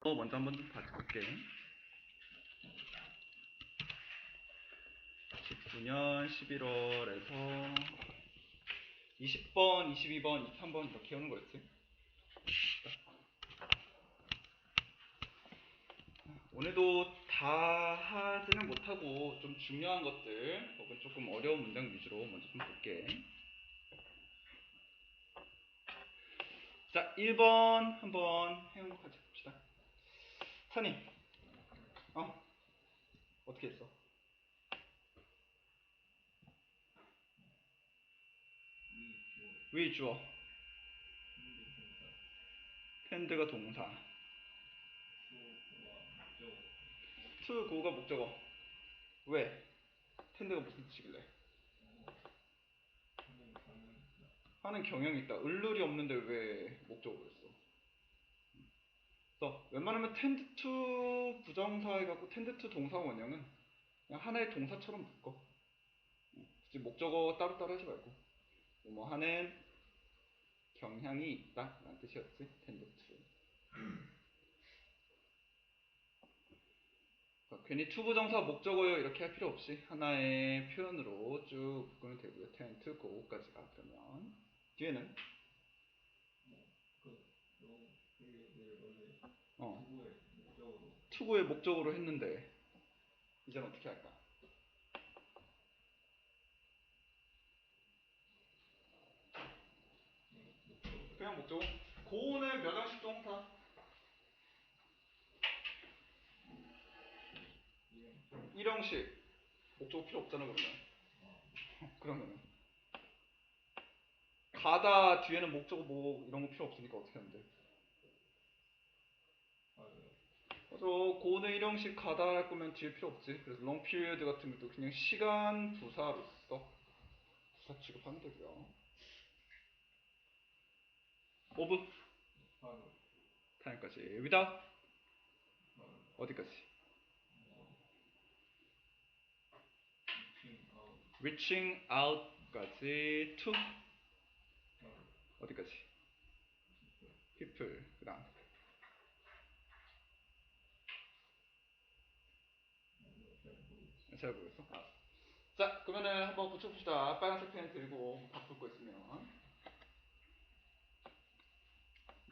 먼저 한번 좀 봐줄게. 19년 11월에서 20번, 22번, 23번 이렇게 오는 거였지. 오늘도 다 하지는 못하고 좀 중요한 것들 혹은 조금 어려운 문장 위주로 먼저 좀 볼게. 자, 1번 한번 해온 거 같이 봅시다. 선이, 어떻게 했어? 위 주어, 펜드가 동사, to go가 목적어. 왜? 텐드가 무슨 뜻이길래? 하는 경향이 있다. 을룰이 없는데 왜 목적어로 했어? 웬만하면 tend to 부정사 해갖고 tend to 동사 원형은 그냥 하나의 동사처럼 묶어. 굳이 목적어 따로따로 하지 말고 뭐 하는 경향이 있다 라는 뜻이었지. tend to. 괜히 to 부정사 목적어요 이렇게 할 필요 없이 하나의 표현으로 쭉 묶으면 되고요. tend to go까지가. 그러면 뒤에는 to고의 목적어로 했는데 이제는 어떻게 할까? 그냥 목적어. 고는 몇 형식 동사? 1형식. 목적어 필요 없잖아 그러면. 그러면 가다 뒤에는 목적어 뭐 이런 거 필요 없으니까 어떻게 하는데? 맞아. 고는 1형식 가다 할 거면 뒤에 필요 없지. 그래서 long period 같은 것도 그냥 시간 부사로서 부사 취급하면 되고요. of time까지. without 어디까지? reaching out까지. to 어디까지? people. 그 다음 잘 모르겠어. 자, 그러면은 한번 붙여봅시다. 빨간색 펜 들고 바꿀 거 있으면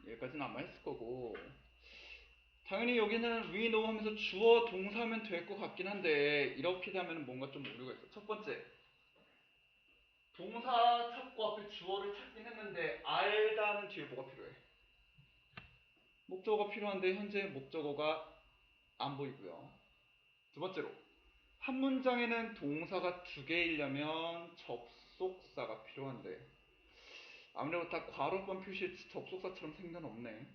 여기까지는 아마 했을 거고, 당연히 여기는 we know 하면서 주어 동사면 될 것 같긴 한데 이렇게 되면 뭔가 좀 오류가 있어. 첫 번째, 동사 찾고 앞에 주어를 찾긴 했는데 알다는 뒤에 뭐가 필요해? 목적어가 필요한데 현재 목적어가 안 보이고요. 두 번째로, 한 문장에는 동사가 두 개이려면 접속사가 필요한데 아무래도 다 괄호번 표시에 접속사처럼 생긴 건 없네.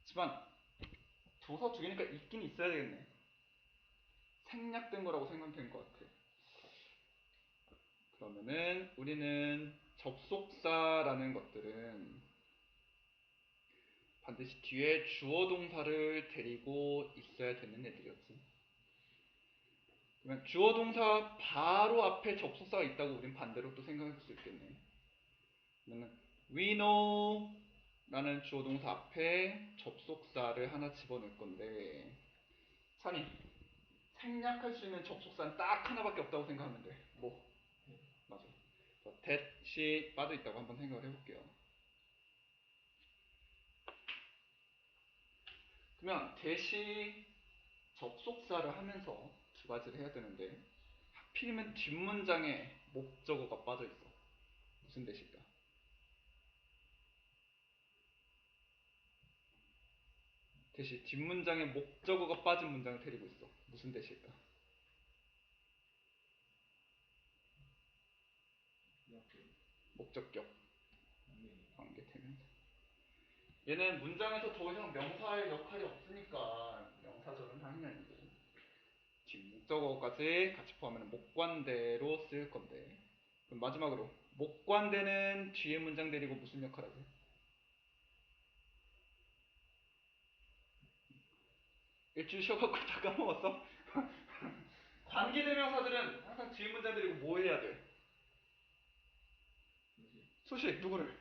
하지만 동사 두 개니까 있긴 있어야 되겠네. 생략된 거라고 생각하면 될 것 같아. 그러면은 우리는 접속사라는 것들은 반드시 뒤에 주어 동사를 데리고 있어야 되는 애들이었지. 그러면 주어 동사 바로 앞에 접속사가 있다고 우린 반대로 또 생각해 볼 수 있겠네. 그러면 we know 라는 주어 동사 앞에 접속사를 하나 집어넣을 건데, 찬이, 생략할 수 있는 접속사는 딱 하나밖에 없다고 생각하면 돼. 뭐? 맞아. that이 빠져있다고 한번 생각을 해볼게요. 그러면 that이 접속사를 하면서 두 가지를 해야 되는데 하필이면 뒷문장에 목적어가 빠져있어. 무슨 that일까? that이 뒷문장에 목적어가 빠진 문장을 데리고 있어. 무슨 that일까? 목적격, 관계, 대명사. 얘는 문장에서 더 이상 명사의 역할이 없으니까 명사절은 당연히 아니고 지금 목적어까지 같이 포함하면 목관대로 쓸 건데, 그럼 마지막으로 목관대는 뒤에 문장 데리고 무슨 역할 하지? 일주일 쉬어갖고 다 까먹었어? 관계대명사들은 항상 뒤에 문장 데리고 뭐 해야 돼? 수식. 누구를?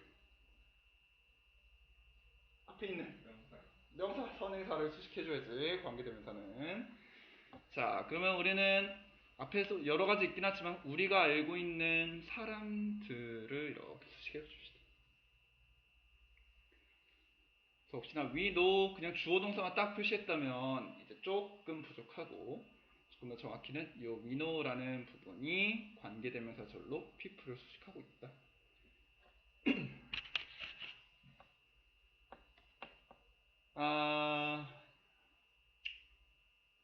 앞에 있는 명사, 선행사를 수식해줘야지, 관계대명사는. 자, 그러면 우리는 앞에서 여러 가지 있긴 하지만 우리가 알고 있는 사람들을 이렇게 수식해 줍시다. 그래서 혹시나 we know 그냥 주어 동사만 딱 표시했다면 이제 조금 부족하고, 조금 더 정확히는 이 we know라는 부분이 관계대명사절로 people을 수식하고 있다.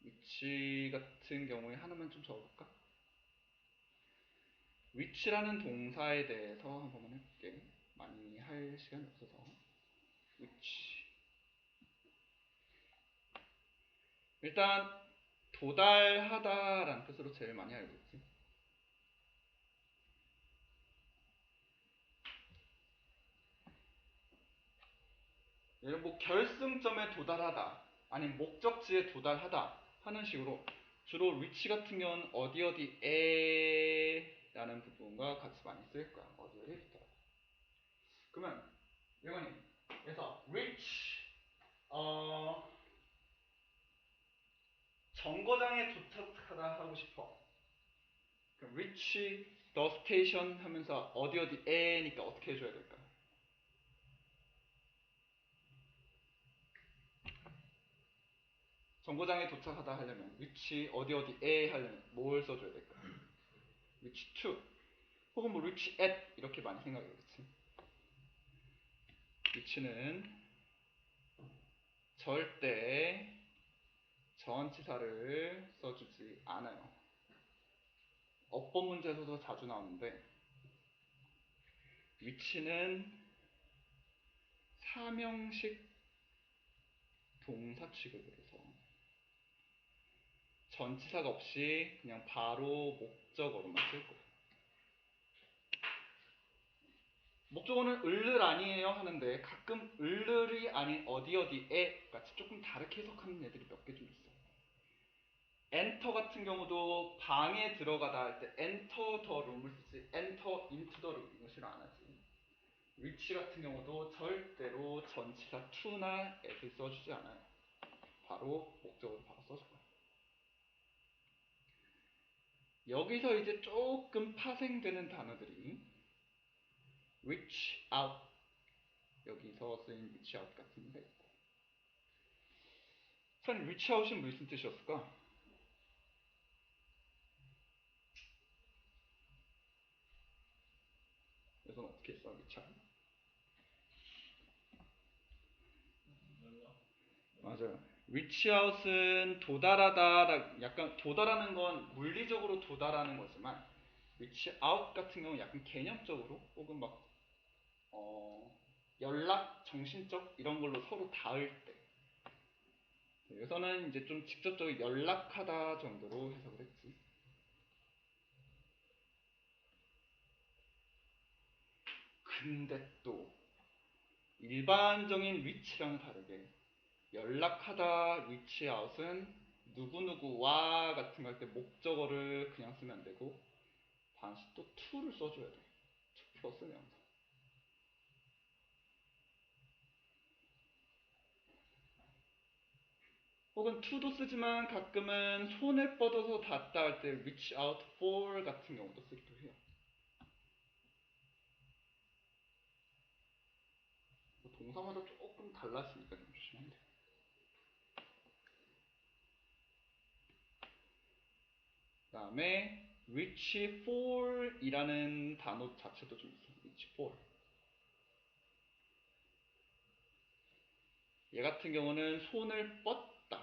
which 같은 경우에 하나만 좀 적어볼까? which라는 동사에 대해서 한 번만 해볼게. 많이 할 시간이 없어서. which. 일단 도달하다라는 뜻으로 제일 많이 알고 있지. 예를 뭐 결승점에 도달하다, 아니면 목적지에 도달하다 하는 식으로 주로 reach 같은 경우는 어디 어디에 라는 부분과 같이 많이 쓰일 거야. 어디 어디에 도달. 그러면 이거니 그래서 reach 정거장에 도착하다 하고 싶어. 그럼 reach the station 하면서 어디 어디에니까 어떻게 해줘야 될까? 정거장에 도착하다 하려면 reach 어디 어디에 하려면 뭘 써줘야 될까? reach to 혹은 뭐 reach at 이렇게 많이 생각하겠지. reach는 절대 전치사를 써주지 않아요. 어법 문제에서도 자주 나오는데 reach는 사명식 동사 취급을 해서 전치사가 없이 그냥 바로 목적어로만 쓸 거예요. 목적어는 을을 아니에요 하는데 가끔 을을이 아닌 어디 어디에 같이 조금 다르게 해석하는 애들이 몇 개 좀 있어. enter 같은 경우도 방에 들어가다 할 때 enter the room을 쓰지 enter into the room 이거 싫어 안 하지. reach 같은 경우도 절대로 전치사 to나 at을 써주지 않아요. 바로 목적어로 바로 써줄 거야. 여기서 이제 조금 파생되는 단어들이 reach out, 여기서 쓰인 reach out 같은 게 있고. 선 reach out이 무슨 뜻이었을까? 그래서 어떻게 써 reach out? 맞아요. reach out은 도달하다, 약간 도달하는 건 물리적으로 도달하는 거지만 reach out 같은 경우는 약간 개념적으로 혹은 막 연락, 정신적 이런 걸로 서로 닿을 때. 여기서는 이제 좀 직접적으로 연락하다 정도로 해석을 했지. 근데 또 일반적인 reach랑은 다르게 연락하다, reach out은 누구누구와 같은 거 할 때 목적어를 그냥 쓰면 안 되고 반드시 또 to를 써줘야 돼. to 플러스 명사. 혹은 to도 쓰지만 가끔은 손을 뻗어서 닿다 할 때 reach out for 같은 경우도 쓰기도 해요. 동사마다 조금 달랐으니까 좀 조심하면 돼요. 그 다음에 reach for 이라는 단어 자체도 좀 있어요. reach for. 얘 같은 경우는 손을 뻗다.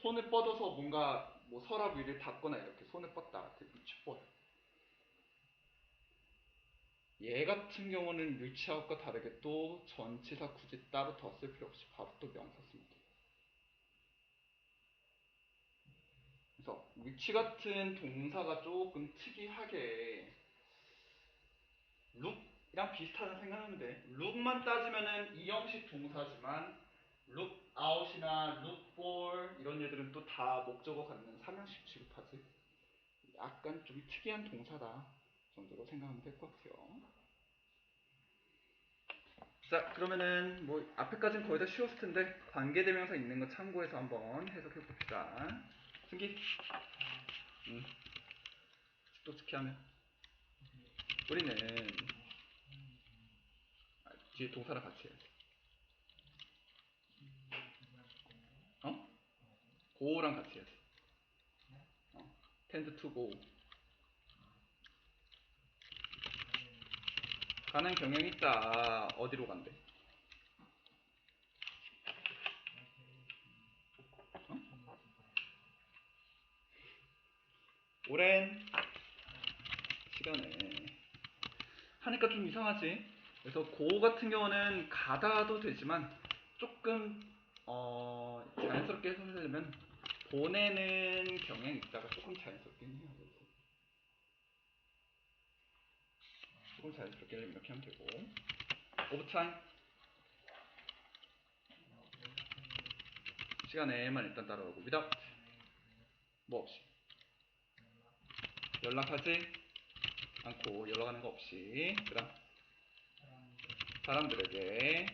손을 뻗어서 뭔가 뭐 서랍 위를 닫거나 이렇게 손을 뻗다. reach for. 얘 같은 경우는 reach out과 다르게 또 전치사 굳이 따로 더 쓸 필요 없이 바로 또 명사 씁니다. 그래서 reach 같은 동사가 조금 특이하게 look이랑 비슷하다고 생각하면 돼. look만 따지면은 이형식 동사지만 look out이나 look for 이런 애들은 또 다 목적어 갖는 삼형식 취급하지. 약간 좀 특이한 동사다 정도로 생각하면 될 것 같아요. 자, 그러면은 뭐 앞에까지는 거의 다 쉬웠을 텐데 관계대명사 있는 거 참고해서 한번 해석해 봅시다. 승기. 또 스키하면 우리는 뒤에 동사랑 같이 해야지. 어? go랑 같이 해야지. tend to go. 가는 경향이 있다. 어디로 간대? 어? 오랜 시간에 하니까 좀 이상하지. 그래서 go 같은 경우는 가다도 되지만 조금 자연스럽게 해석하려면 보내는 경향이 있다가 조금 자연스럽게 해야 돼. 조금 자연스럽게 이렇게 하면 되고. 오버타임 시간에만 일단 따라가고 without 뭐 없이 연락하지 않고 연락하는 거 없이 그다음 사람들에게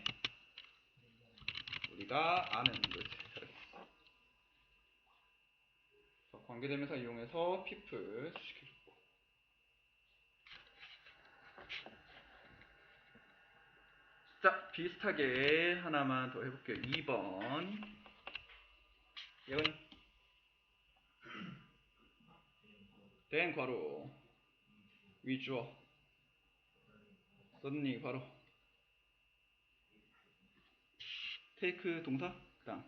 우리가 아는 그렇지 잘했어. 관계대명사 이용해서 people 수식해줬고 자 비슷하게 하나만 더 해볼게요. 2번 예원이 된 괄호 위주어 suddenly 괄호 take 동사 그다음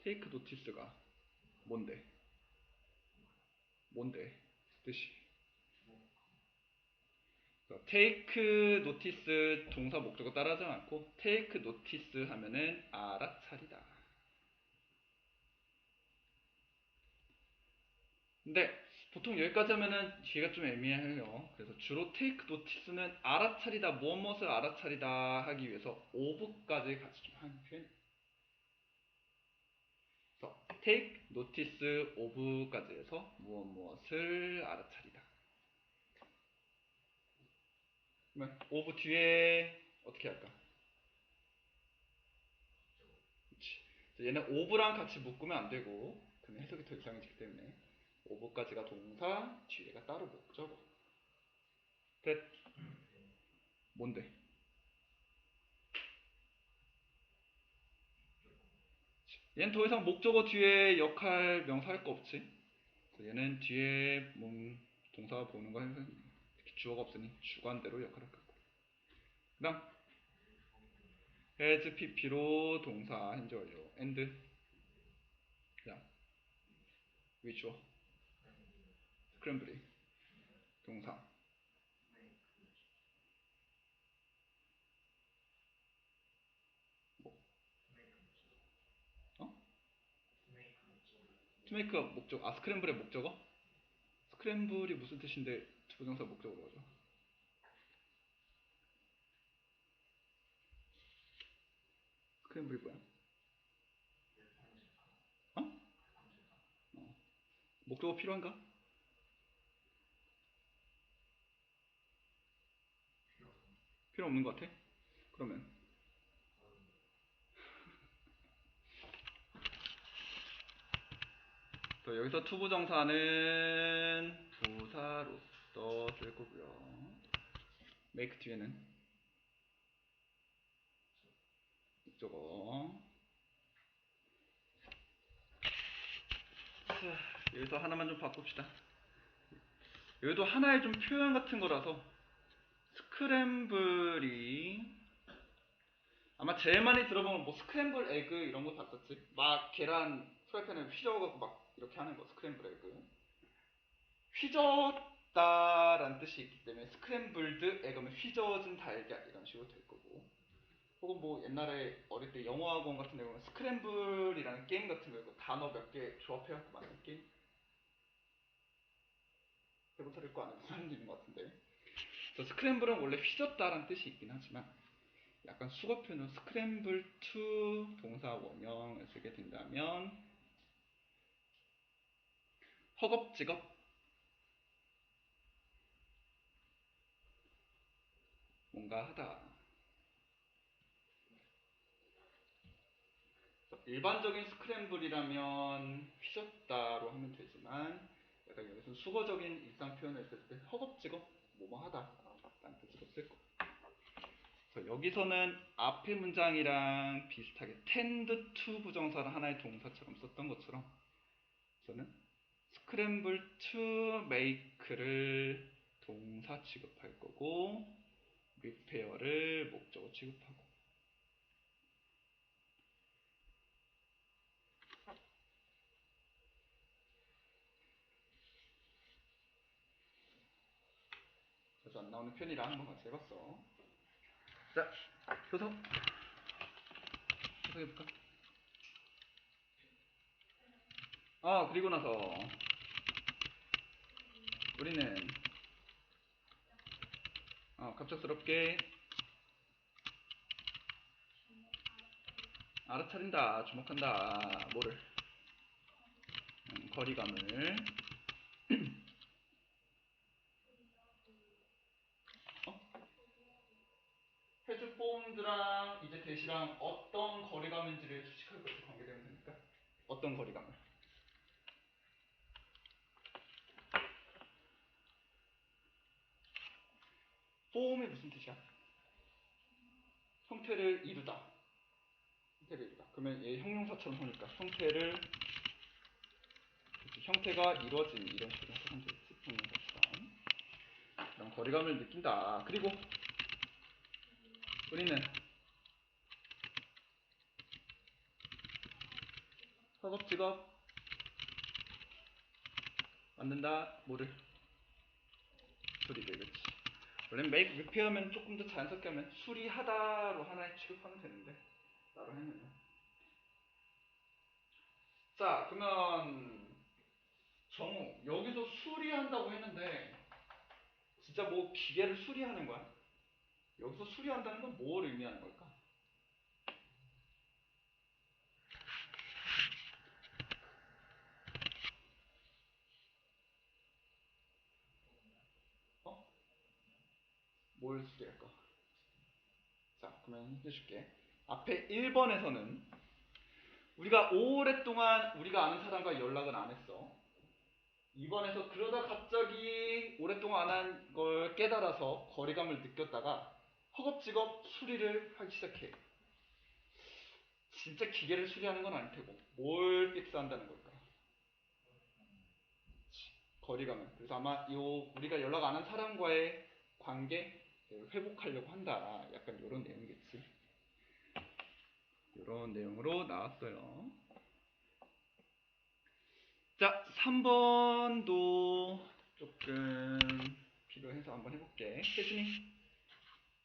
take notice가 뭔데 뜻이 take notice 동사 목적어 따라하지 않고 take notice 하면은 알아차리다. 근데 보통 여기까지 하면은 뒤가 좀 애매해요. 그래서 주로 take notice는 알아차리다 무엇을 알아차리다 하기 위해서 of까지 같이 좀 하는 표현. 그래서 take notice of까지 해서 무엇을 알아차리다. 그러면 of 뒤에 어떻게 할까? 그렇지. 얘는 of랑 같이 묶으면 안 되고 그러면 해석이 더 이상해지기 때문에 of까지가 동사, 뒤에가 따로 목적어. 됐. 뭔데? 얘는 더 이상 목적어 뒤에 역할 명사 할 거 없지. 얘는 뒤에 동사가 보는 거 해서 특히 주어가 없으니 주관대로 역할을 할 거고. 그 다음 has, pp로 동사 현재 완료 and 그다음 위주어 스크램블이 동사 뭐 어? to make 목적 스크램블의 목적어? 스크램블이 무슨 뜻인데 부정사 목적어로 하죠? 스크램블이 뭐야? 어? 목적어 필요한가? 필요 없는 것 같아? 그러면 또 여기서 투부정사는 부사로서 쓸 거고요. make 뒤에는 목적어. 자, 여기서 하나만 좀 바꿉시다. 여기도 하나의 좀 표현 같은 거라서 스크램블이 아마 제일 많이 들어보면 뭐 스크램블 에그 이런 거 봤었지. 막 계란 프라이팬에 휘저어갖고 막 이렇게 하는 거 스크램블 에그. 휘저었다라는 뜻이 있기 때문에 스크램블드 에그면 휘저어진 달걀 이런 식으로 될 거고. 혹은 뭐 옛날에 어릴 때 영어학원 같은 데 보면 스크램블이라는 게임 같은 거 있고 단어 몇 개 조합해갖고 만든 게임 해본 사람 있고 안 해본 사람도 있는 것 같은데 그래서 스크램블은 원래 휘젓다라는 뜻이 있긴 하지만 약간 수거 표현으로 스크램블 투 동사 원형을 쓰게 된다면 허겁지겁 뭔가 하다. 일반적인 스크램블이라면 휘젓다로 하면 되지만 약간 여기서 수거적인 일상 표현을 했을 때 허겁지겁 뭐뭐 하다 라는 뜻으로 쓸 거예요. 그래서 여기서는 앞의 문장이랑 비슷하게 tend to 부정사를 하나의 동사처럼 썼던 것처럼 저는 scramble to make를 동사 취급할 거고 repair를 목적어 취급하고. 자주 안 나오는 편이라 한번 같이 해봤어. 자, 효석 해볼까? 그리고 나서 우리는 갑작스럽게 알아차린다, 주목한다, 뭐를? 거리감을 해주 폼드랑 이제 대시랑 어떤 거리감인지를 수식할 것이 관계되면 됩니까? 어떤 거리감을? 폼이 무슨 뜻이야? 형태를 이루다. 형태를 이루다. 그러면 얘 형용사처럼 하니까 형태가 이루어진 이런 식으로 해석하면 되겠지. 형용사처럼. 그럼 거리감을 느낀다. 그리고 우리는 허겁지겁 만든다. 뭐를? 수리를. 그렇지. 원래 make repair면 조금 더 자연스럽게 하면 수리하다로 하나에 취급하면 되는데 따로 하면요. 자, 그러면 정우 여기서 수리한다고 했는데 진짜 뭐 기계를 수리하는 거야? 여기서 수리한다는 건 뭘 의미하는 걸까? 어? 뭘 수리할까? 자, 그러면 해줄게. 앞에 1번에서는 우리가 오랫동안 우리가 아는 사람과 연락은 안 했어. 2번에서 그러다 갑자기 오랫동안 안 한 걸 깨달아서 거리감을 느꼈다가 허겁지겁 수리를 하기 시작해. 진짜 기계를 수리하는 건 아닐 테고 뭘 픽스한다는 걸까? 거리감을. 그래서 아마 우리가 연락 안 한 사람과의 관계 회복하려고 한다. 약간 이런 내용이겠지. 이런 내용으로 나왔어요. 자, 3번도 조금 필요해서 한번 해볼게. 혜준이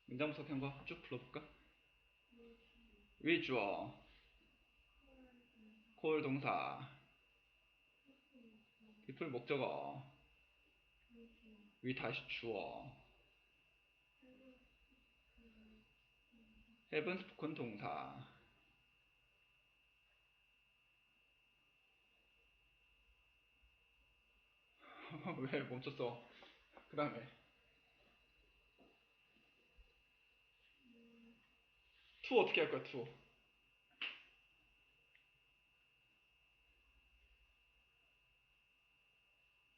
문장 분석한 거 쭉 불러볼까? 위 주어, 콜 동사, 디플 목적어, 위 다시 주어, have spoken 동사. 왜 멈췄어? 그 다음에 to 어떻게 할 거야? to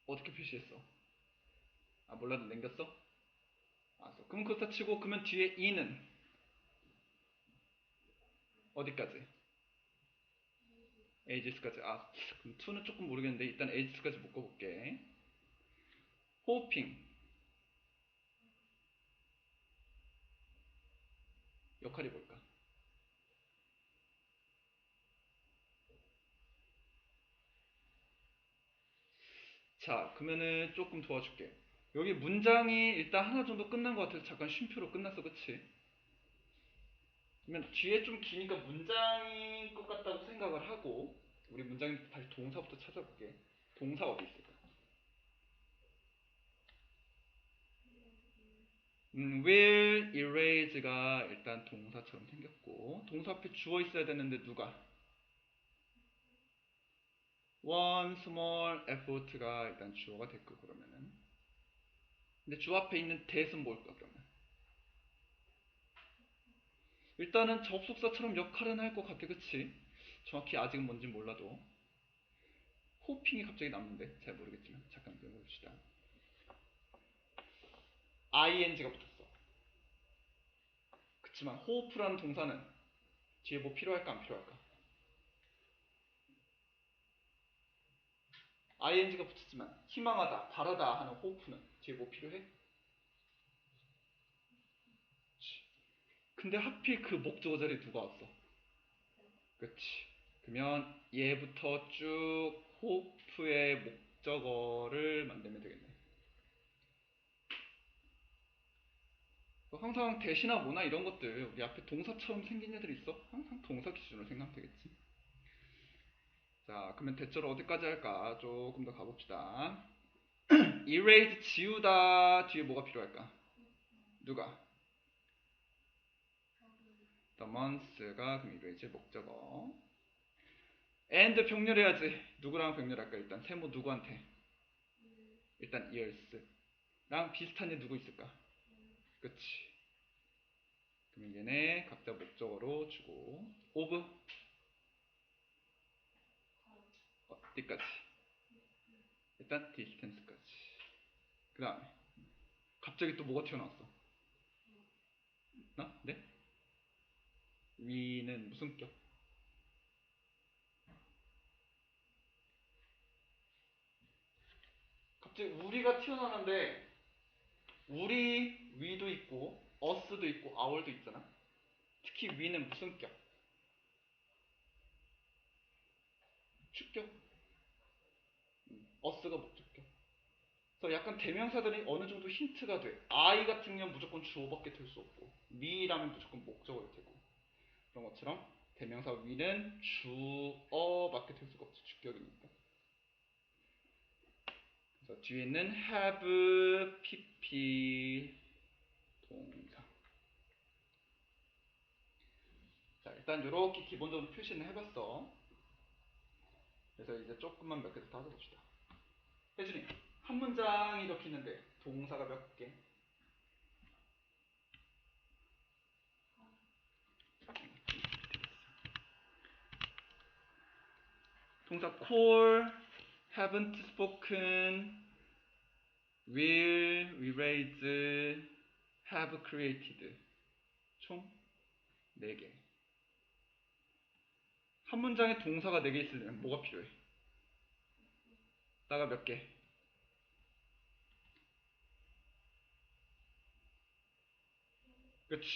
어떻게 표시했어? 몰라, 남겼어? 알았어. 그럼 그거 다 치고 그러면 뒤에 e는 어디까지? ages까지. 그럼 to는 조금 모르겠는데 일단 ages까지 묶어볼게. hoping 역할이 뭘까? 자, 그러면은 조금 도와줄게. 여기 문장이 일단 하나 정도 끝난 것 같아서 잠깐 쉼표로 끝났어, 그치? 그러면 뒤에 좀 기니까 문장인 것 같다고 생각을 하고 우리 문장이 다시 동사부터 찾아볼게. 동사 어디 있을까? will erase가 일단 동사처럼 생겼고 동사 앞에 주어 있어야 되는데 누가? one small effort가 일단 주어가 됐고 그러면은 근데 주어 앞에 있는 that은 뭘까 그러면? 일단은 접속사처럼 역할은 할 것 같아, 그치? 정확히 아직은 뭔지 몰라도. 호핑이 갑자기 남는데 잘 모르겠지만 잠깐 읽어봅시다. ing가 붙었어. 그치만 호프라는 동사는 뒤에 뭐 필요할까 안 필요할까? ing가 붙었지만 희망하다, 바라다 하는 호프는 뒤에 뭐 필요해? 근데 하필 그 목적어 자리에 누가 왔어? 그치. 그러면 얘부터 쭉 호프의 목적어를 만들면 되겠네. 항상 대시나 뭐나 이런 것들 우리 앞에 동사처럼 생긴 애들 있어? 항상 동사 기준으로 생각하면 되겠지. 자, 그러면 대절을 어디까지 할까? 조금 더 가봅시다. erase 지우다 뒤에 뭐가 필요할까? 누가? the months가 그럼 erase 목적어. and 병렬해야지. 누구랑 병렬할까? 일단 세모 누구한테? 일단 ears랑 비슷한 애 누구 있을까? 그치. 그럼 얘네 각자 목적어로 주고 of 어디까지? 일단 distance까지. 그 다음에 갑자기 또 뭐가 튀어나왔어? 나? 네? 위는 무슨 격? 갑자기 우리가 튀어나왔는데 우리 위도 있고 us도 있고 our도 있잖아. 특히 위는 무슨 격? 주격. us가 목적격. 그래서 약간 대명사들이 어느 정도 힌트가 돼. I 같은 경우는 무조건 주어밖에 될 수 없고 위라면 무조건 목적어일 테고 그런 것처럼 대명사 위는 주어밖에 될 수가 없지. 주격이니까. 그래서 뒤에는 have, pp 동사. 자, 일단 이렇게 기본적으로 표시는 해봤어. 그래서 이제 조금만 몇 개 더 따져봅시다. 혜준이, 한 문장이 이렇게 있는데 동사가 몇 개? 동사 call, haven't spoken, will, we raise, have created. 총 4개. 한 문장에 동사가 4개 있으려면 뭐가 필요해? 나가 몇 개? 그치.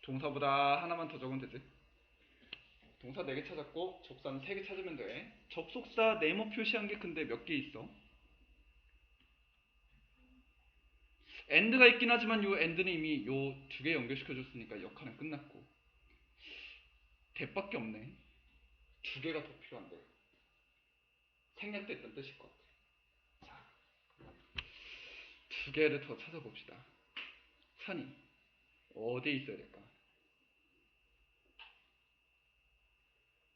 동사보다 하나만 더 적으면 되지. 동사 4개 찾았고 접사는 3개 찾으면 돼. 접속사 네모 표시한 게 근데 몇 개 있어? and가 있긴 하지만 요 and는 이미 요 2개 연결시켜줬으니까 역할은 끝났고 대밖에 없네. 2개가 더 필요한데 생략됐던 뜻일 것 같아. 자, 2개를 더 찾아봅시다. 산이 어디에 있어야 될까?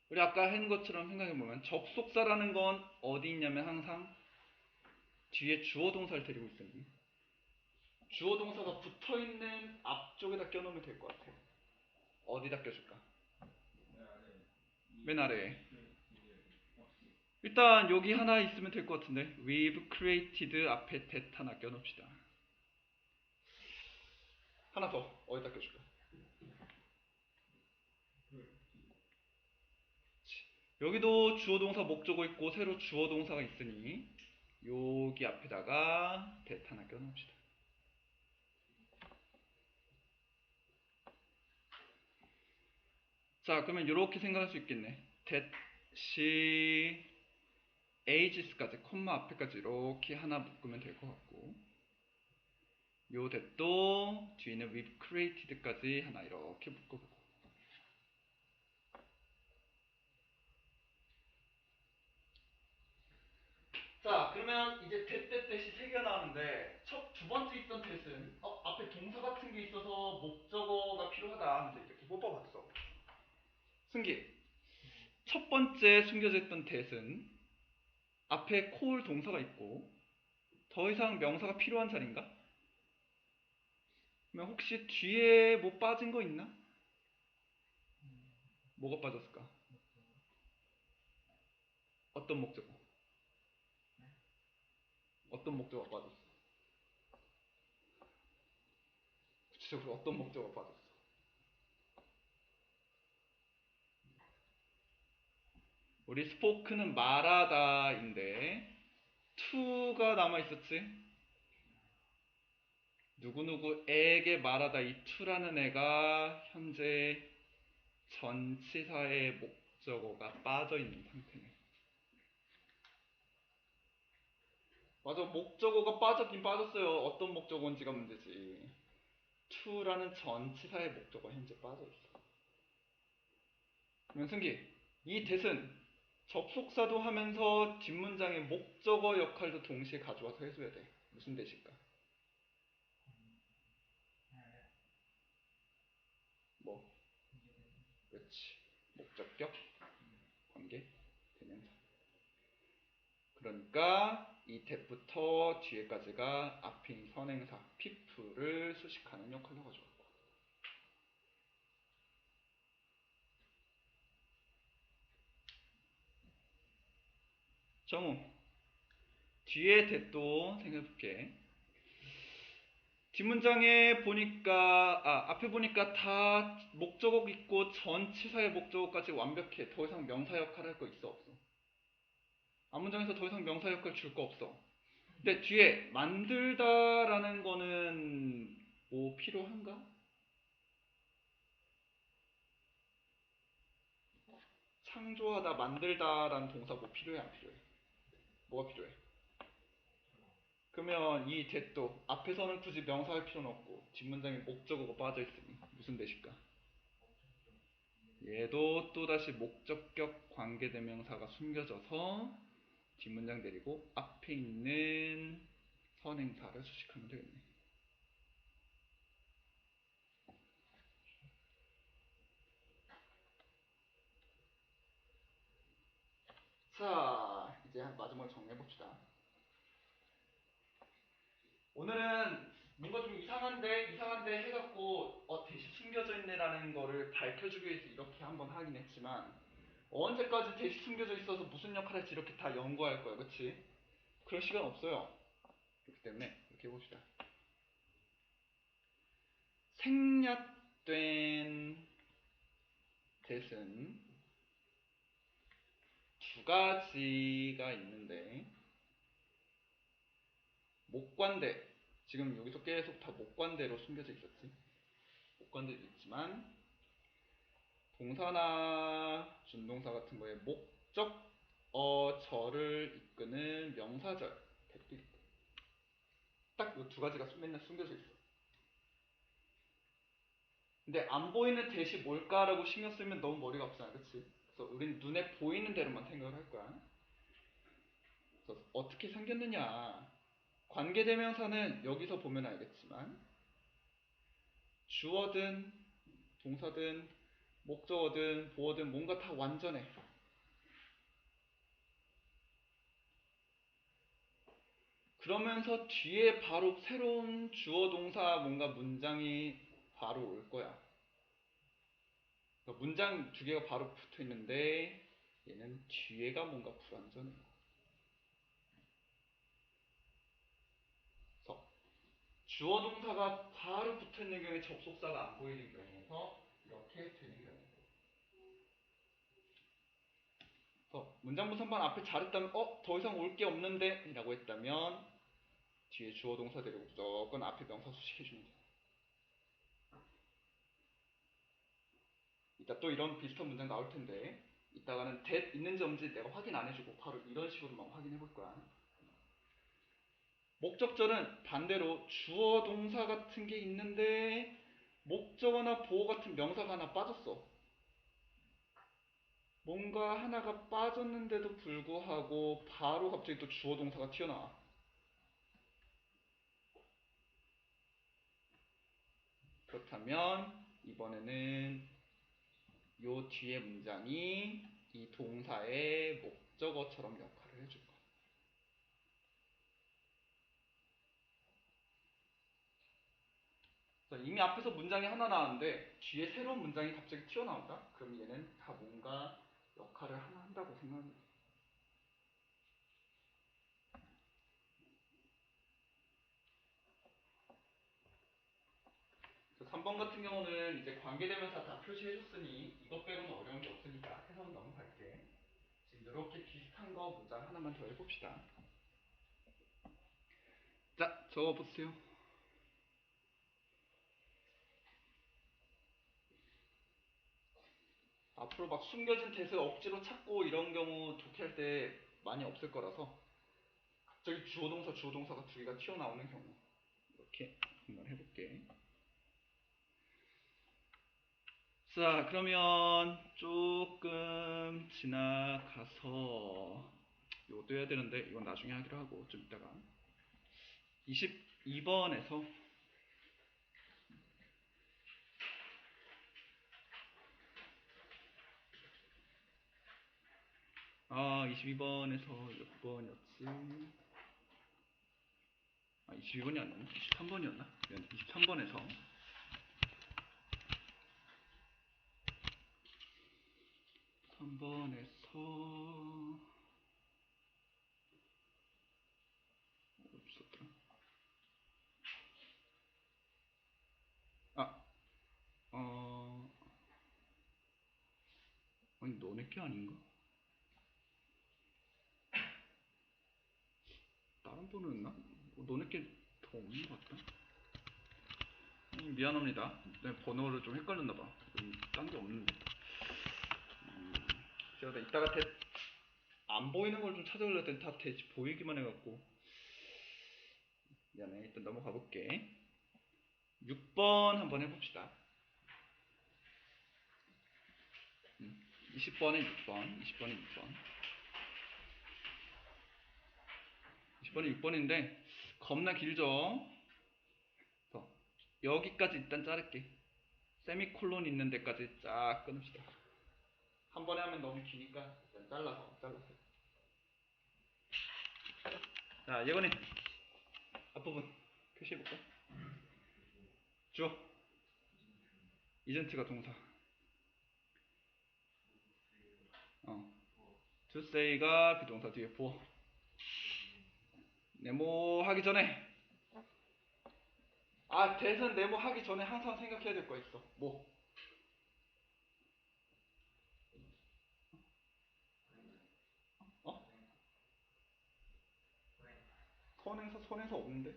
우리 아까 한 것처럼 생각해보면 접속사라는 건 어디 있냐면 항상 뒤에 주어 동사를 데리고 있으니 주어 동사가 붙어있는 앞쪽에다 껴놓으면 될 것 같아. 어디다 껴줄까? 맨 아래에. 일단 여기 하나 있으면 될 것 같은데 We've created 앞에 that 하나 껴놓읍시다. 하나 더 어디다 껴줄까? 여기도 주어 동사 목적어 있고 새로 주어 동사가 있으니 여기 앞에다가 that 하나 껴놓읍시다. 자, 그러면 이렇게 생각할 수 있겠네. that이 ages까지 콤마 앞에까지 이렇게 하나 묶으면 될 것 같고 요 that도 뒤에는 we've created까지 하나 이렇게 묶어보고 자, 그러면 이제 that이 3개가 나오는데 두 번째 있던 that은 앞에 동사 같은 게 있어서 목적어가 필요하다 하면서 이렇게 뽑아봤어. 승기, 첫 번째 숨겨져 있던 that은 앞에 call 동사가 있고 더 이상 명사가 필요한 자리인가? 그러면 혹시 뒤에 뭐 빠진 거 있나? 뭐가 빠졌을까? 어떤 목적어? 어떤 목적어가 빠졌어? 구체적으로 어떤 목적어가 빠졌어? 우리 스포크는 말하다인데 to가 남아있었지? 누구누구에게 말하다 이 to라는 애가 현재 전치사의 목적어가 빠져있는 상태네. 맞아, 목적어가 빠졌긴 빠졌어요. 어떤 목적어인지가 문제지. to라는 전치사의 목적어가 현재 빠져있어. 그러면 승기, 이 that은 접속사도 하면서 뒷문장의 목적어 역할도 동시에 가져와서 해줘야 돼. 무슨 that일까? 뭐? 그렇지. 목적격, 관계, 대명사. 그러니까 이 that부터 뒤에까지가 앞에 있는 선행사 people을 수식하는 역할을 가져왔고. 정우, 뒤에 that도 생각해볼게. 뒷문장에 보니까 앞에 보니까 다 목적어 있고 전치사의 목적어까지 완벽해. 더 이상 명사 역할 할 거 있어 없어? 앞문장에서 더 이상 명사 역할 줄 거 없어. 근데 뒤에 만들다라는 거는 뭐 필요한가? 창조하다, 만들다라는 동사 뭐 필요해 안 필요해? 뭐가 필요해? 그러면 이 that도 앞에서는 굳이 명사할 필요는 없고 뒷문장에 목적어가 빠져있으니 무슨 that일까? 얘도 또다시 목적격 관계대명사가 숨겨져서 뒷문장 내리고 앞에 있는 선행사를 수식하면 되겠네. 자, 이제 마지막으로 정리해봅시다. 오늘은 뭔가 좀 이상한데 해갖고 대시 숨겨져 있네라는 거를 밝혀주기 위해서 이렇게 한번 하긴 했지만 언제까지 대시 숨겨져 있어서 무슨 역할을 할지 이렇게 다 연구할 거야, 그치? 그럴 시간 없어요. 그렇기 때문에 이렇게 해봅시다. 생략된 that은 두 가지가 있는데 목관대, 지금 여기서 계속 다 목관대로 숨겨져 있었지. 목관대도 있지만 동사나 준동사 같은 거에 목적어절을 이끄는 명사절 that도 있고 딱 이 두 가지가 맨날 숨겨져 있어. 근데 안 보이는 that이 뭘까라고 신경 쓰면 너무 머리가 아프잖아, 그치? 그래서 우린 눈에 보이는 대로만 생각을 할 거야. 그래서 어떻게 생겼느냐, 관계대명사는 여기서 보면 알겠지만 주어든 동사든 목적어든 보어든 뭔가 다 완전해. 그러면서 뒤에 바로 새로운 주어 동사 뭔가 문장이 바로 올 거야. 그러니까 문장 두 개가 바로 붙어 있는데 얘는 뒤에가 뭔가 불완전해. 그래서 주어 동사가 바로 붙어 있는 경우에 접속사가 안 보이는 경우에서 이렇게 되는 경우. 그래서 문장부 선반 앞에 잘했다면 더 이상 올 게 없는데 라고 했다면 뒤에 주어 동사 데리고 무조건 앞에 명사 수식해주면 돼. 이따 또 이런 비슷한 문장 나올 텐데 이따가는 that 있는지 없는지 내가 확인 안 해주고 바로 이런 식으로만 확인해 볼 거야. 목적절은 반대로 주어 동사 같은 게 있는데 목적어나 보어 같은 명사가 하나 빠졌어. 뭔가 하나가 빠졌는데도 불구하고 바로 갑자기 또 주어 동사가 튀어나와. 그렇다면 이번에는 요 뒤에 문장이 이 동사의 목적어처럼 역할을 해줄 거야. 자, 이미 앞에서 문장이 하나 나왔는데 뒤에 새로운 문장이 갑자기 튀어나온다? 그럼 얘는 다 뭔가 역할을 하나 한다고 생각합니다. 자, 3번 같은 경우는 이제 관계대명사 다 표시해줬으니 이것 빼고는 어려운 게 없으니까 해석 넘어갈게. 지금 이렇게 비슷한 거 문장 하나만 더 해봅시다. 자, 적어보세요. 앞으로 막 숨겨진 대세 억지로 찾고 이런 경우 좋게 할 때 많이 없을 거라서 갑자기 주어동사 주어동사가 두 개가 튀어나오는 경우 이렇게 한번 해볼게. 자, 그러면 조금 지나가서 이것도 해야 되는데 이건 나중에 하기로 하고 좀 이따가 22번에서 22번에서 몇 번이었지? 22번이 아니었나? 23번이었나? 23번에서 어디 있었더라? 아니 너네 게 아닌가? 다른 번호였나? 너네 게 더 없는 것 같다. 미안합니다. 내 번호를 좀 헷갈렸나봐. 딴 게 없는데. 제가 이따가 안 보이는 걸 좀 찾아보려 했더니 다 대지 보이기만 해갖고. 미안해. 일단 넘어가 볼게. 6번 한번 해봅시다. 20번에 6번. 20번에 6번. 20번에 6번인데 겁나 길죠? 여기까지 일단 자를게. 세미콜론 있는 데까지 쫙 끊읍시다. 한 번에 하면 너무 기니까 일단 잘라서. 자, 예건이 앞부분 표시해볼까? 주어 이젠트가 동사. to say가 비동사 뒤에 보어. 네모 하기 전에 대선 네모 하기 전에 항상 생각해야 될 거 있어. 뭐? 어? 손에서 없는데?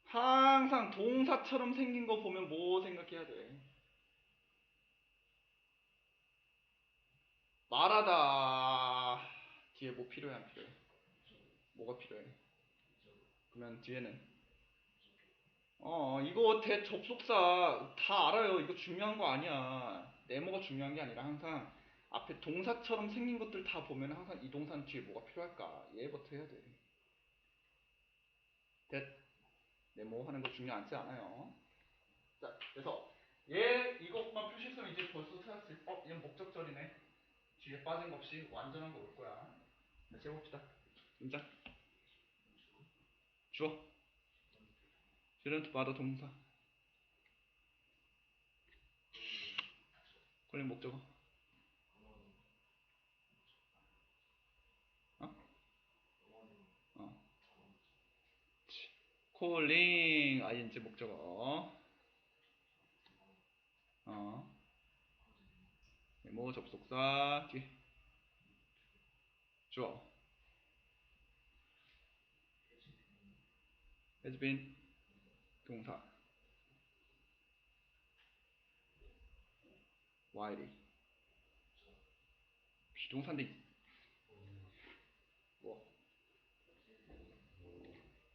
항상 동사처럼 생긴 거 보면 뭐 생각해야 돼? 말하다 뒤에 뭐 필요해 안 필요해? 뭐가 필요해? 그러면 뒤에는 이거 대접속사 다 알아요. 이거 중요한 거 아니야. 네모가 중요한 게 아니라 항상 앞에 동사처럼 생긴 것들 다 보면 항상 이 동사는 뒤에 뭐가 필요할까? 얘부터 해야 돼. 대 네모 하는 거 중요하지 않아요. 자, 그래서 얘 이것만 표시했으면 이제 벌써 찾았을. 얘는 목적절이네. 뒤에 빠진 거 없이 완전한 거 올 거야. 다시 해봅시다. 문장. 주어. shouldn't 받아 동사. 걸린 목적어. 어? calling ing 목적어. 네모 접속사 뒤에 주어. has been 동사. while 비동사인데 뭐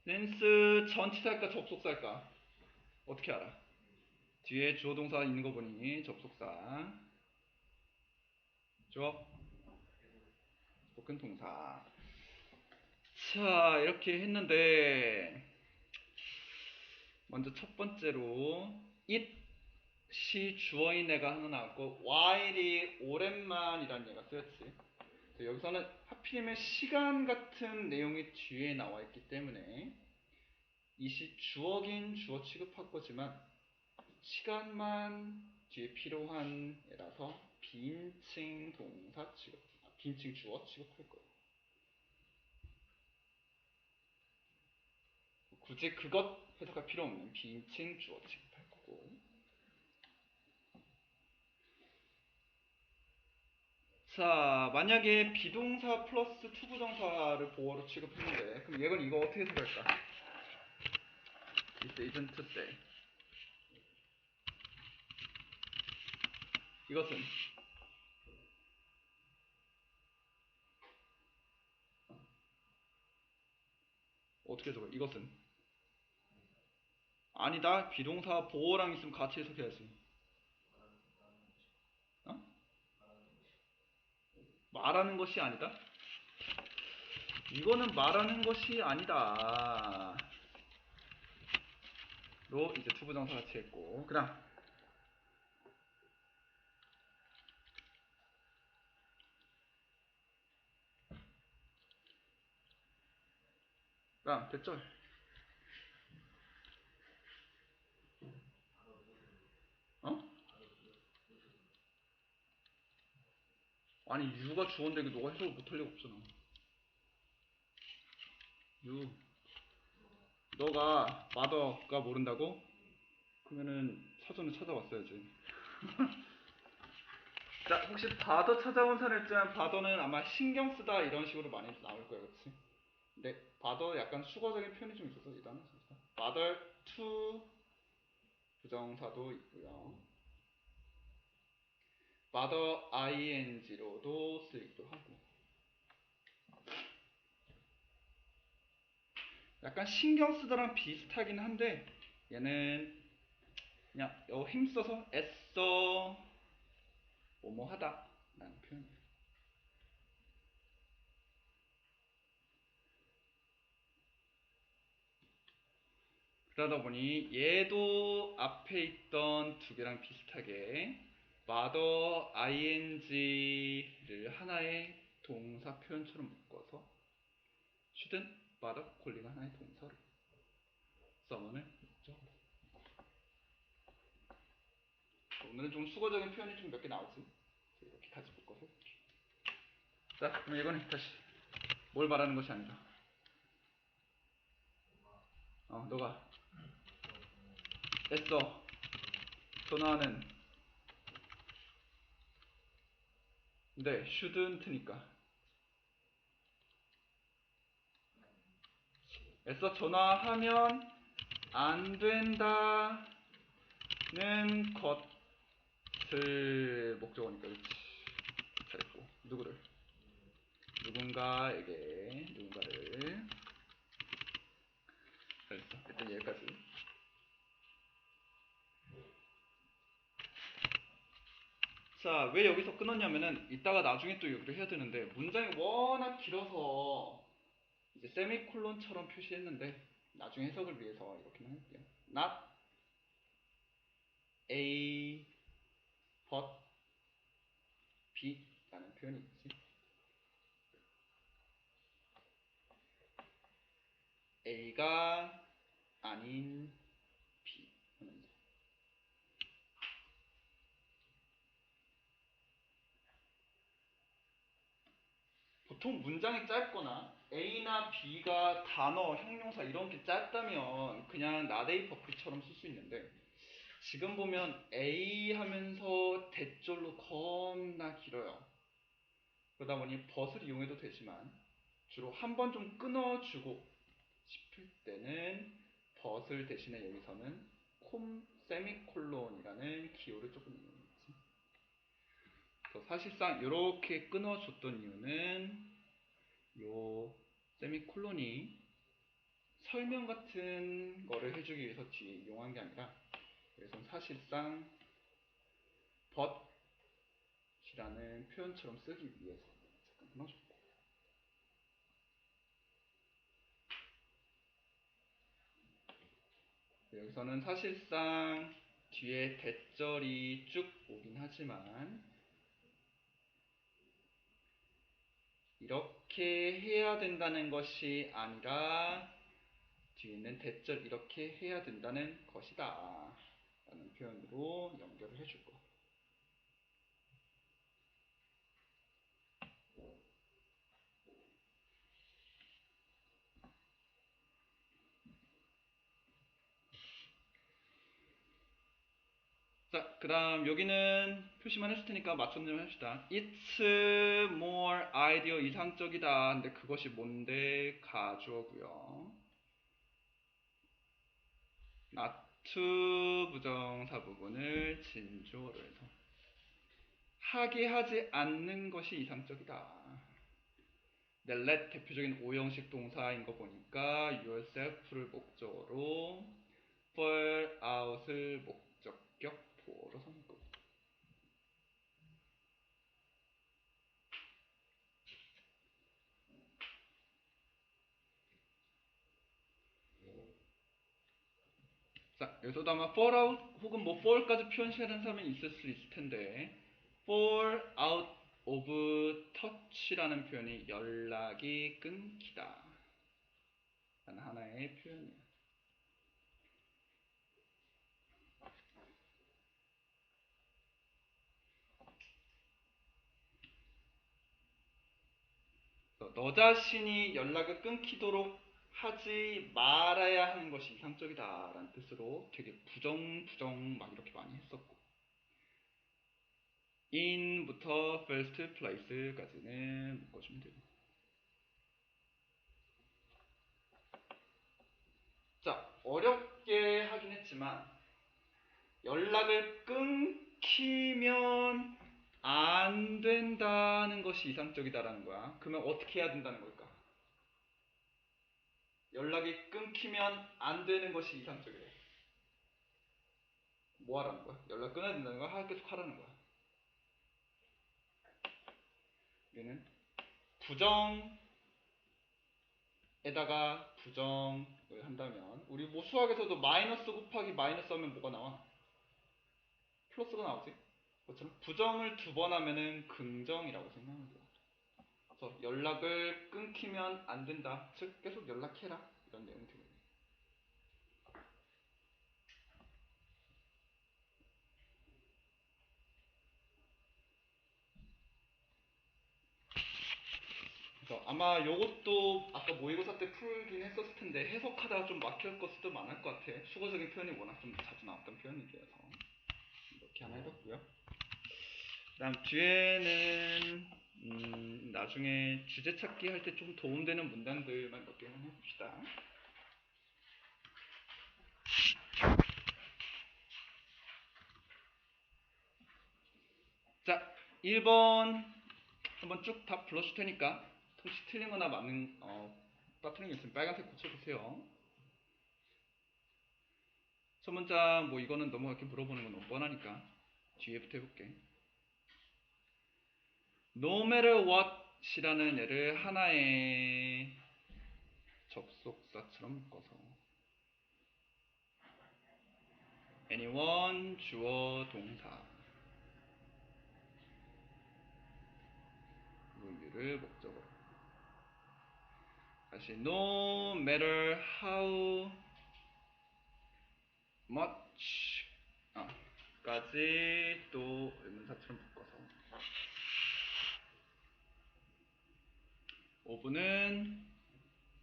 since 전치사일까 접속사일까? 어떻게 알아? 뒤에 주어 동사 있는 거 보니 접속사. 주어 spoken 동사. 자, 이렇게 했는데 먼저 첫 번째로 it시 주어인 애가 하나 나왔고 while이 오랜만이라는 얘가 쓰였지. 여기서는 하필이면 시간 같은 내용이 뒤에 나와 있기 때문에 이 시 주어긴 주어 취급할 거지만 시간만 뒤에 필요한 애라서 비인칭 동사 취급, 비인칭 주어 취급할 거예요. 굳이 그것 해석할 필요 없는 비인칭 주어 취급할 거고. 자, 만약에 비동사 플러스 투부정사를 보어로 취급했는데 그럼 얘는 이거 어떻게 해석할까? This isn't say. 이것은 어떻게 해석해? 이것은 아니다. 비동사 보어랑 있으면 같이 해석해야지. 어? 말하는 것이 아니다? 이거는 말하는 것이 아니다. 로 이제 투부정사 같이 했고, 그다음 대절. 어? 아니 유가 주어인데 너가 해석을 못할 리가 없잖아. 유. 너가 mother가 모른다고? 그러면은 사전을 찾아왔어야지. 자, 혹시 바더 찾아온 사람 있지만 바더는 아마 신경 쓰다 이런 식으로 많이 나올 거야, 그렇지? 근데 바더 약간 수거적인 표현이 좀 있어서 일단은 bother to 부정사도 있고요. bother ing로도 쓰이기도 하고. 약간 신경 쓰다랑 비슷하긴 한데 얘는 그냥 힘써서 애써 뭐뭐 하다 라는 표현이에요. 그러다 보니 얘도 앞에 있던 두 개랑 비슷하게 bother ing를 하나의 동사 표현처럼 묶어서 shouldn't bother 콜리가 하나의 동사로 someone을 목적으로. 오늘은 좀 수거적인 표현이 좀 몇 개 나오지. 이렇게 같이 묶어서. 자, 그럼 이거는 다시 뭘 말하는 것이 아니다. 너가 애써 전화하는 네, shouldn't니까 애써 전화하면 안 된다는 것을 목적어니까. 그렇지. 잘했고. 누구를? 누군가를 잘했어. 일단 여기까지. 자, 왜 여기서 끊었냐면은 이따가 나중에 또 여기로 해야 되는데 문장이 워낙 길어서 이제 세미콜론처럼 표시했는데 나중에 해석을 위해서 이렇게만 할게요. Not A but B 라는 표현이 있지. A가 아닌 B 하면서. 보통 문장이 짧거나 A나 B가 단어, 형용사 이런 게 짧다면 그냥 not A but처럼 쓸 수 있는데 지금 보면 A 하면서 대절로 겁나 길어요. 그러다 보니 but을 이용해도 되지만 주로 한 번 좀 끊어주고 싶을 때는 but을 대신에 여기서는 세미콜론이라는 기호를 조금 이용했지. 사실상 이렇게 끊어줬던 이유는 요 세미콜론이 설명 같은 거를 해주기 위해서 뒤에 이용한 게 아니라 그래서 사실상 but이라는 표현처럼 쓰기 위해서 잠깐 끊어줬고. 여기서는 사실상 뒤에 대절이 쭉 오긴 하지만 이렇게 해야 된다는 것이 아니라 뒤에 있는 대절 이렇게 해야 된다는 것이다 라는 표현으로 연결을 해줄 거야. 자, 그 다음 여기는 표시만 했을 테니까 맞춤 좀 합시다. It's more ideal, 이상적이다. 근데 그것이 뭔데? 가주어고요. not to 부정사 부분을 진주어로 해서 하게 하지 않는 것이 이상적이다. 근데 let 대표적인 오형식 동사인 거 보니까 yourself를 목적어로 fall out을 목적격 보어로 삼을 거고. 자, 여기서도 아마 fall out 혹은 뭐 fall까지 표현시하는 사람이 있을 수 있을 텐데 fall out of touch라는 표현이 연락이 끊기다 라는 하나의 표현이에요. 너 자신이 연락을 끊기도록 하지 말아야 하는 것이 이상적이다 라는 뜻으로 되게 부정 막 이렇게 많이 했었고, in부터 first place까지는 묶어주면 돼요. 자, 어렵게 하긴 했지만 연락을 끊기면 안 된다는 것이 이상적이다라는 거야. 그러면 어떻게 해야 된다는 걸까? 연락이 끊기면 안 되는 것이 이상적이래. 뭐 하라는 거야? 연락 끊어야 된다는 거야? 계속 하라는 거야? 얘는 부정에다가 부정을 한다면, 우리 뭐 수학에서도 마이너스 곱하기 마이너스 하면 뭐가 나와? 플러스가 나오지? 그것처럼 부정을 두 번 하면은 긍정이라고 생각하면 돼요. 그래서 연락을 끊기면 안 된다. 즉 계속 연락해라. 이런 내용이 되거든요. 그래서 아마 요것도 아까 모의고사 때 풀긴 했었을 텐데 해석하다가 좀 막힐 것도 많을 것 같아. 수거적인 표현이 워낙 좀 자주 나왔던 표현이라서 이렇게 하나 해봤고요. 그 다음 뒤에는 나중에 주제 찾기 할 때 좀 도움되는 문단들만 몇 개만 해봅시다. 자, 1번 한번 쭉 다 불러줄 테니까 혹시 틀린 거나 맞는 빠뜨린 게 있으면 빨간색 고쳐주세요. 첫 문장 뭐 이거는 너무 이렇게 물어보는 건 너무 뻔하니까 뒤에부터 해볼게. No matter what 이라는 얘를 하나의 접속사처럼 묶어서 anyone 주어 동사 유를 목적으로 다시 no matter how much 까지 또 의문사처럼 묶어서 of는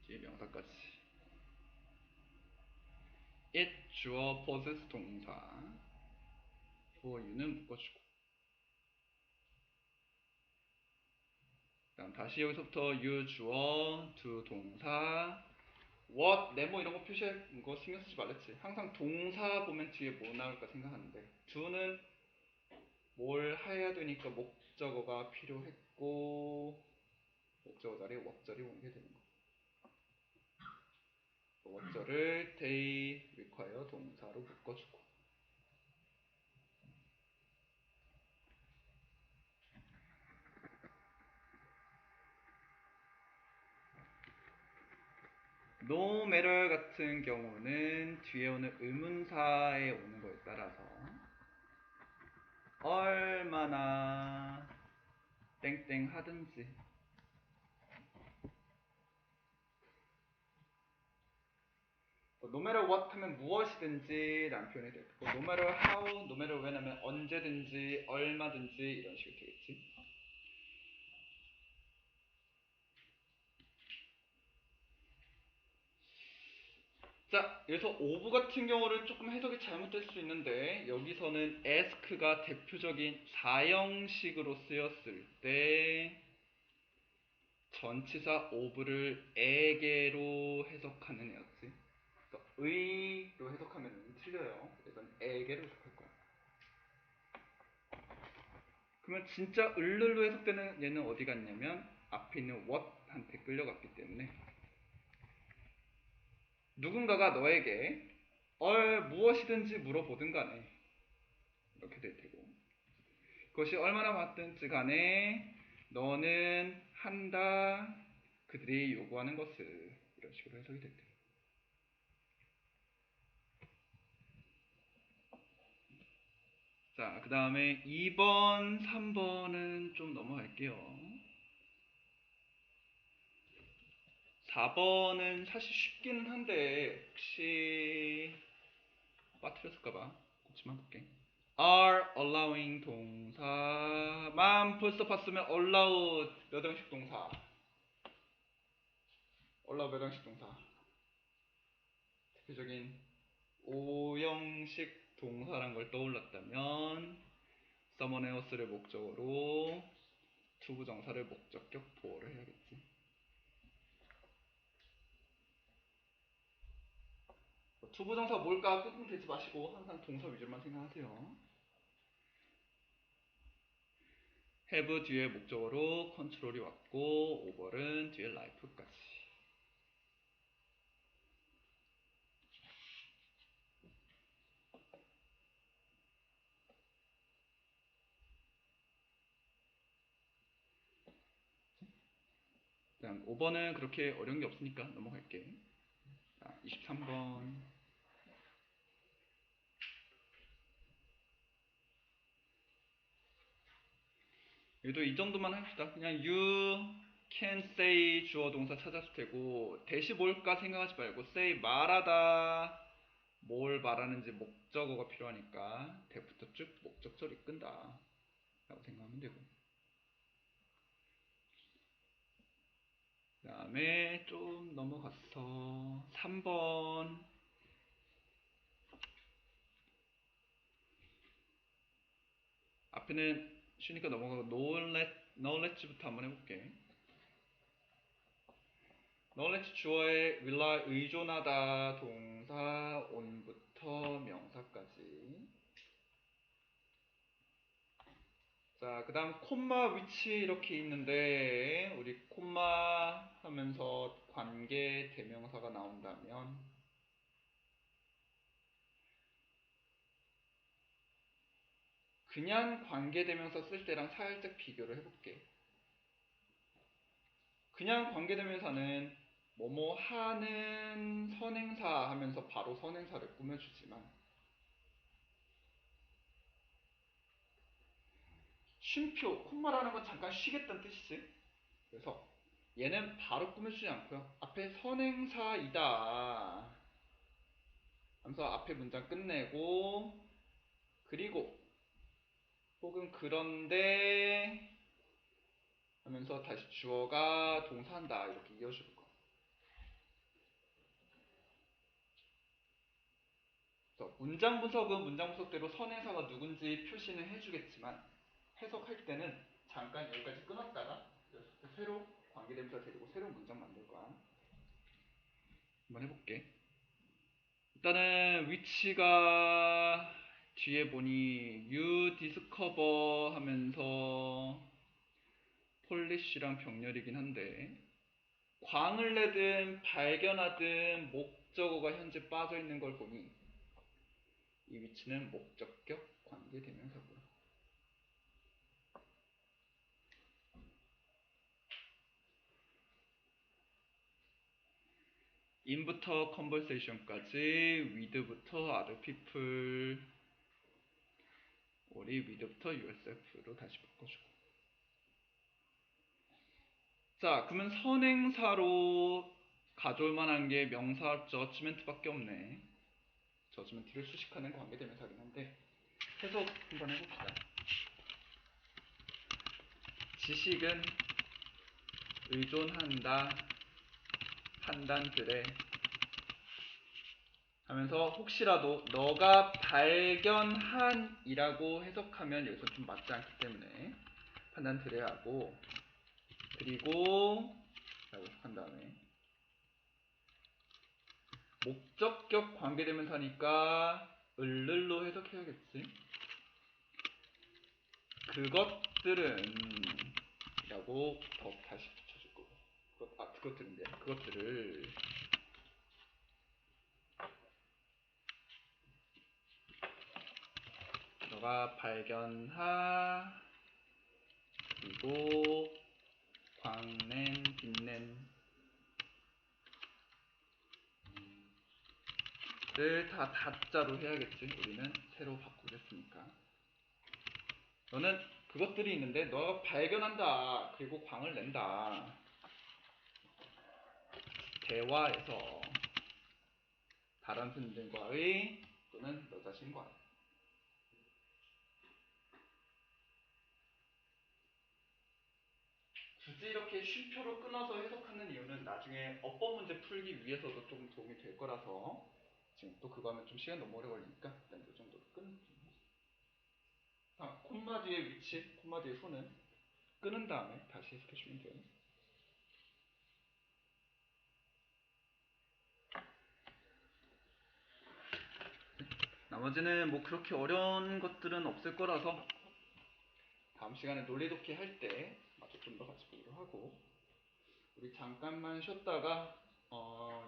뒤에 명사까지 it 주어 possess 동사 for you는 묶어주고, 그다음 다시 여기서부터 you 주어 do 동사 what 네모 이런 거 표시한 거 신경 쓰지 말랬지. 항상 동사 보면 뒤에 뭐 나올까 생각하는데 do는 뭘 해야 되니까 목적어가 필요했고 목적어 자리에 what절이 오게 되는 거. what절을 they require 동사로 묶어주고, no matter 같은 경우는 뒤에 오는 의문사에 오는 거에 따라서 얼마나 땡땡 하든지 no matter what 하면 무엇이든지 라는 표현이 되고 no matter how, no matter when 하면 언제든지, 얼마든지 이런 식으로 되겠지. 자, 여기서 of 같은 경우를 조금 해석이 잘못될 수 있는데 여기서는 ask가 대표적인 사형식으로 쓰였을 때 전치사 of를 에게로 해석하는 애였지. 그러니까 의로 해석하면 틀려요. 그래서 에게로 해석할 거야. 그러면 진짜 을룰로 해석되는 얘는 어디 갔냐면 앞에 있는 what한테 끌려갔기 때문에 누군가가 너에게 무엇이든지 물어보든 간에 이렇게 될 테고 그것이 얼마나 받든지 간에 너는 한다 그들이 요구하는 것을 이런 식으로 해석이 될 테고 자, 그 다음에 2번, 3번은 좀 넘어갈게요. 4번은 사실 쉽기는 한데 혹시 빠뜨렸을까봐 고치만 볼게. are allowing 동사만 벌써 봤으면 allow 몇 형식 동사 allow 몇 형식 동사 대표적인 5형식 동사란 걸 떠올랐다면 someone else를 목적으로 투부정사를 목적격 보호를 해야겠지. 투부정사 뭘까 끙끙대지 마시고 항상 동사 위주로만 생각하세요. have 뒤에 목적어로 컨트롤이 왔고 over는 뒤에 life까지. 그다음 5번은 그렇게 어려운 게 없으니까 넘어갈게. 자, 23번. 얘도 이 정도만 합시다. 그냥 you can say 주어 동사 찾아도 되고 대시 뭘까 생각하지 말고 say 말하다 뭘 말하는지 목적어가 필요하니까 대부터 쭉 목적절이 끈다 라고 생각하면 되고 그 다음에 좀 넘어갔어 3번 앞에는 쉬니까 넘어가고 knowledge부터 한번 해볼게. knowledge 주어에 rely 의존하다 동사 on부터 명사까지. 자, 그 다음 콤마 위치 이렇게 있는데 우리 콤마 하면서 관계 대명사가 나온다면 그냥 관계 대명사 쓸 때랑 살짝 비교를 해볼게. 그냥 관계 대명사는 뭐뭐 하는 선행사 하면서 바로 선행사를 꾸며주지만 쉼표, 콤마라는 건 잠깐 쉬겠다는 뜻이지. 그래서 얘는 바로 꾸며주지 않고요. 앞에 선행사이다 하면서 앞에 문장 끝내고 그리고 혹은 그런데 하면서 다시 주어가 동사한다 이렇게 이어줄 거. 그래서 문장 분석은 문장 분석대로 선행사가 누군지 표시는 해주겠지만 해석할 때는 잠깐 여기까지 끊었다가 새로 관계대명사 데리고 새로운 문장 만들 거야. 한번 해볼게. 일단은 위치가 뒤에 보니 you discover 하면서 폴리쉬랑 병렬이긴 한데 광을 내든 발견하든 목적어가 현재 빠져있는 걸 보니 이 위치는 목적격 관계대명사고요. in부터 conversation까지 with부터 other people 우리 with부터 yourself로 다시 바꿔주고 자, 그러면 선행사로 가져올 만한 게 명사 저지먼트밖에 없네. 저지먼트를 수식하는 관계대명사긴 한데 해석 한번 해봅시다. 지식은 의존한다 판단들에 하면서 혹시라도 너가 발견한 이라고 해석하면 여기서 좀 맞지 않기 때문에 판단들에 하고 그리고 라고 해석한 다음에 목적격 관계대명사니까 을로 해석해야겠지. 그것들은 라고 더 다시 붙여줄 거고 그것들인데 그것들을 너가 발견하 그리고 광낸 빛낸 를 다 다자로 해야겠지. 우리는 새로 바꾸겠으니까. 너는 그것들이 있는데 너가 발견한다 그리고 광을 낸다. 대화에서 다른 분들과의 또는 너 자신과의 굳이 이렇게 쉼표로 끊어서 해석하는 이유는 나중에 어법 문제 풀기 위해서도 좀 도움이 될 거라서 지금 또 그거 하면 좀 시간 너무 오래 걸리니까 일단 이 정도로 콤마 뒤의 위치, 콤마 뒤의 손은 끊은 다음에 다시 해석해주면 돼요. 나머지는 뭐 그렇게 어려운 것들은 없을 거라서 다음 시간에 논리독해 할 때 마저 좀 더 같이 보기로 하고 우리 잠깐만 쉬었다가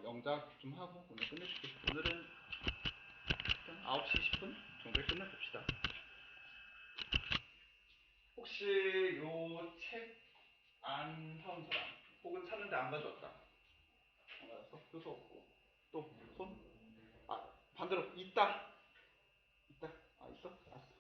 영작 좀 하고 오늘 끝내줄게. 오늘은 9시 10분 정도에 끝내봅시다. 혹시 요 책 안 사온 사람 혹은 샀는데 안 가져왔다. 안 가져왔어? 표서 없고 또 손? 반대로 있다. 있다. 있어? 알았어.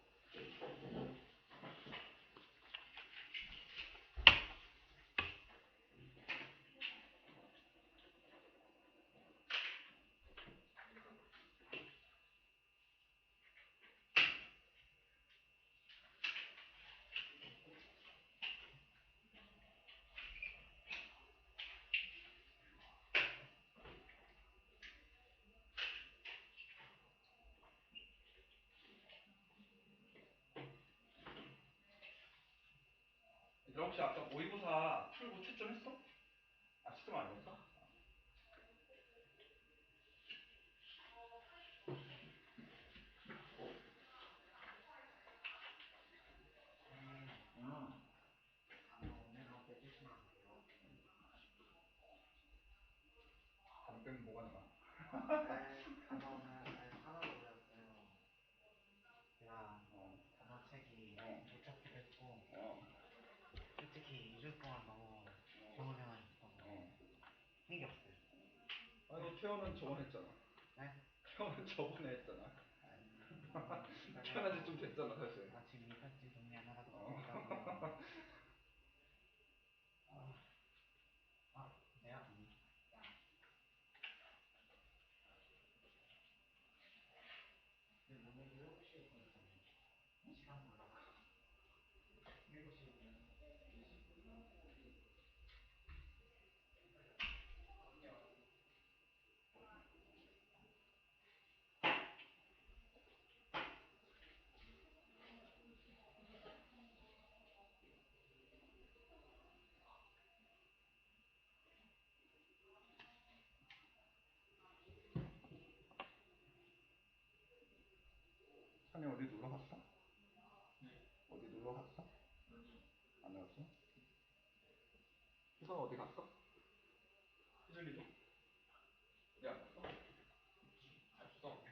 얘들아 혹시 아까 모의고사 풀고 채점했어? 채점 안 했어? 답변 뭐가 나와? 단어는 하나도 어려웠어요. 제가 단어책이 못 찾기도 했고 솔직히 2주 동안 너무 정원생활 했어서 힘이 없어요. 너 태어는 저번에 했잖아. 네? 태어는 저번에 했잖아. 아니 태어난 지 좀 됐잖아 사실. 지금 이삿짐 정리하느라고 바쁘다고요. 내가 오늘 7시에 있었잖아요. 시간 몰라. 7시에 산에 어디 놀러 갔어? 어디 놀러 갔어? 안 나갔어? 희선 어디 갔어? 희준이도? 어디 안 갔어? 갔어.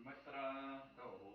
물말 사람 따오로.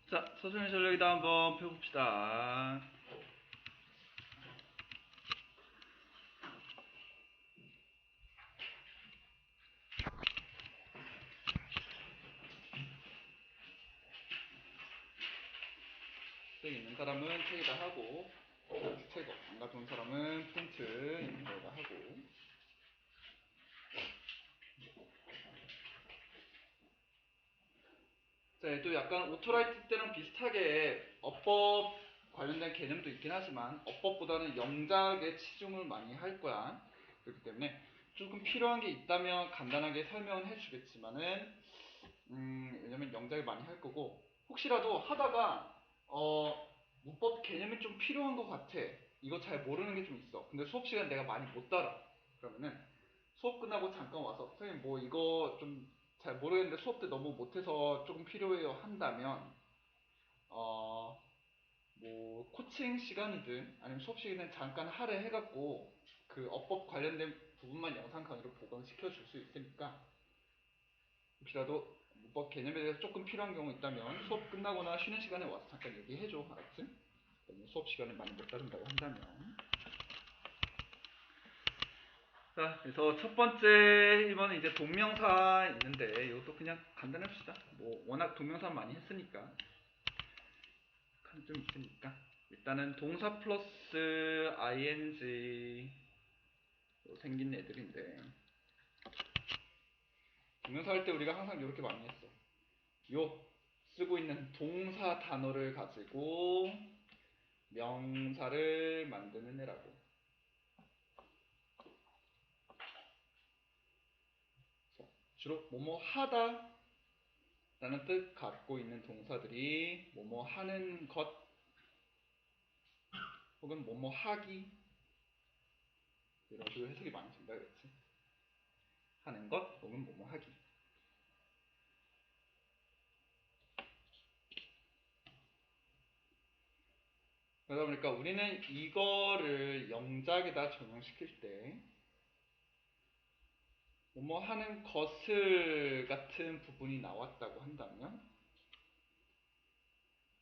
자, 서술형 전력이다 한번 펴봅시다. 책 있는 사람은 책에다 하고, 책 안 가져온 사람은 프린트 있는 거에다 하고. 자, 또 약간 오토라이트 때랑 비슷하게 어법 관련된 개념도 있긴 하지만 어법보다는 영작에 치중을 많이 할 거야. 그렇기 때문에 조금 필요한 게 있다면 간단하게 설명은 해주겠지만은 왜냐면 영작을 많이 할 거고 혹시라도 하다가 문법 개념이 좀 필요한 것 같아. 이거 잘 모르는 게 좀 있어. 근데 수업 시간 내가 많이 못 따라. 그러면은 수업 끝나고 잠깐 와서 선생님 뭐 이거 좀 잘 모르겠는데 수업 때 너무 못해서 조금 필요해요 한다면 뭐 코칭 시간이든 아니면 수업 시간에 잠깐 할애해갖고 그 어법 관련된 부분만 영상 강의로 보강시켜 줄 수 있으니까 혹시라도 문법 개념에 대해서 조금 필요한 경우 있다면 수업 끝나거나 쉬는 시간에 와서 잠깐 얘기해줘. 알았지? 수업 시간에 많이 못 다룬다고 한다면. 자, 그래서 첫 번째 이번은 이제 동명사 있는데 이것도 그냥 간단히 합시다. 뭐 워낙 동명사 많이 했으니까 좀 있으니까 일단은 동사 플러스 ing 생긴 애들인데 동명사 할 때 우리가 항상 이렇게 많이 했어. 요 쓰고 있는 동사 단어를 가지고 명사를 만드는 애라고. 주로 뭐뭐 하다 라는 뜻 갖고 있는 동사들이 뭐뭐 하는 것 혹은 뭐뭐 하기 이런 식으로 해석이 많이 된다 그랬지. 하는 것 혹은 뭐뭐 하기. 그러다 보니까 우리는 이거를 영작에다 적용시킬 때 뭐뭐 하는 것을 같은 부분이 나왔다고 한다면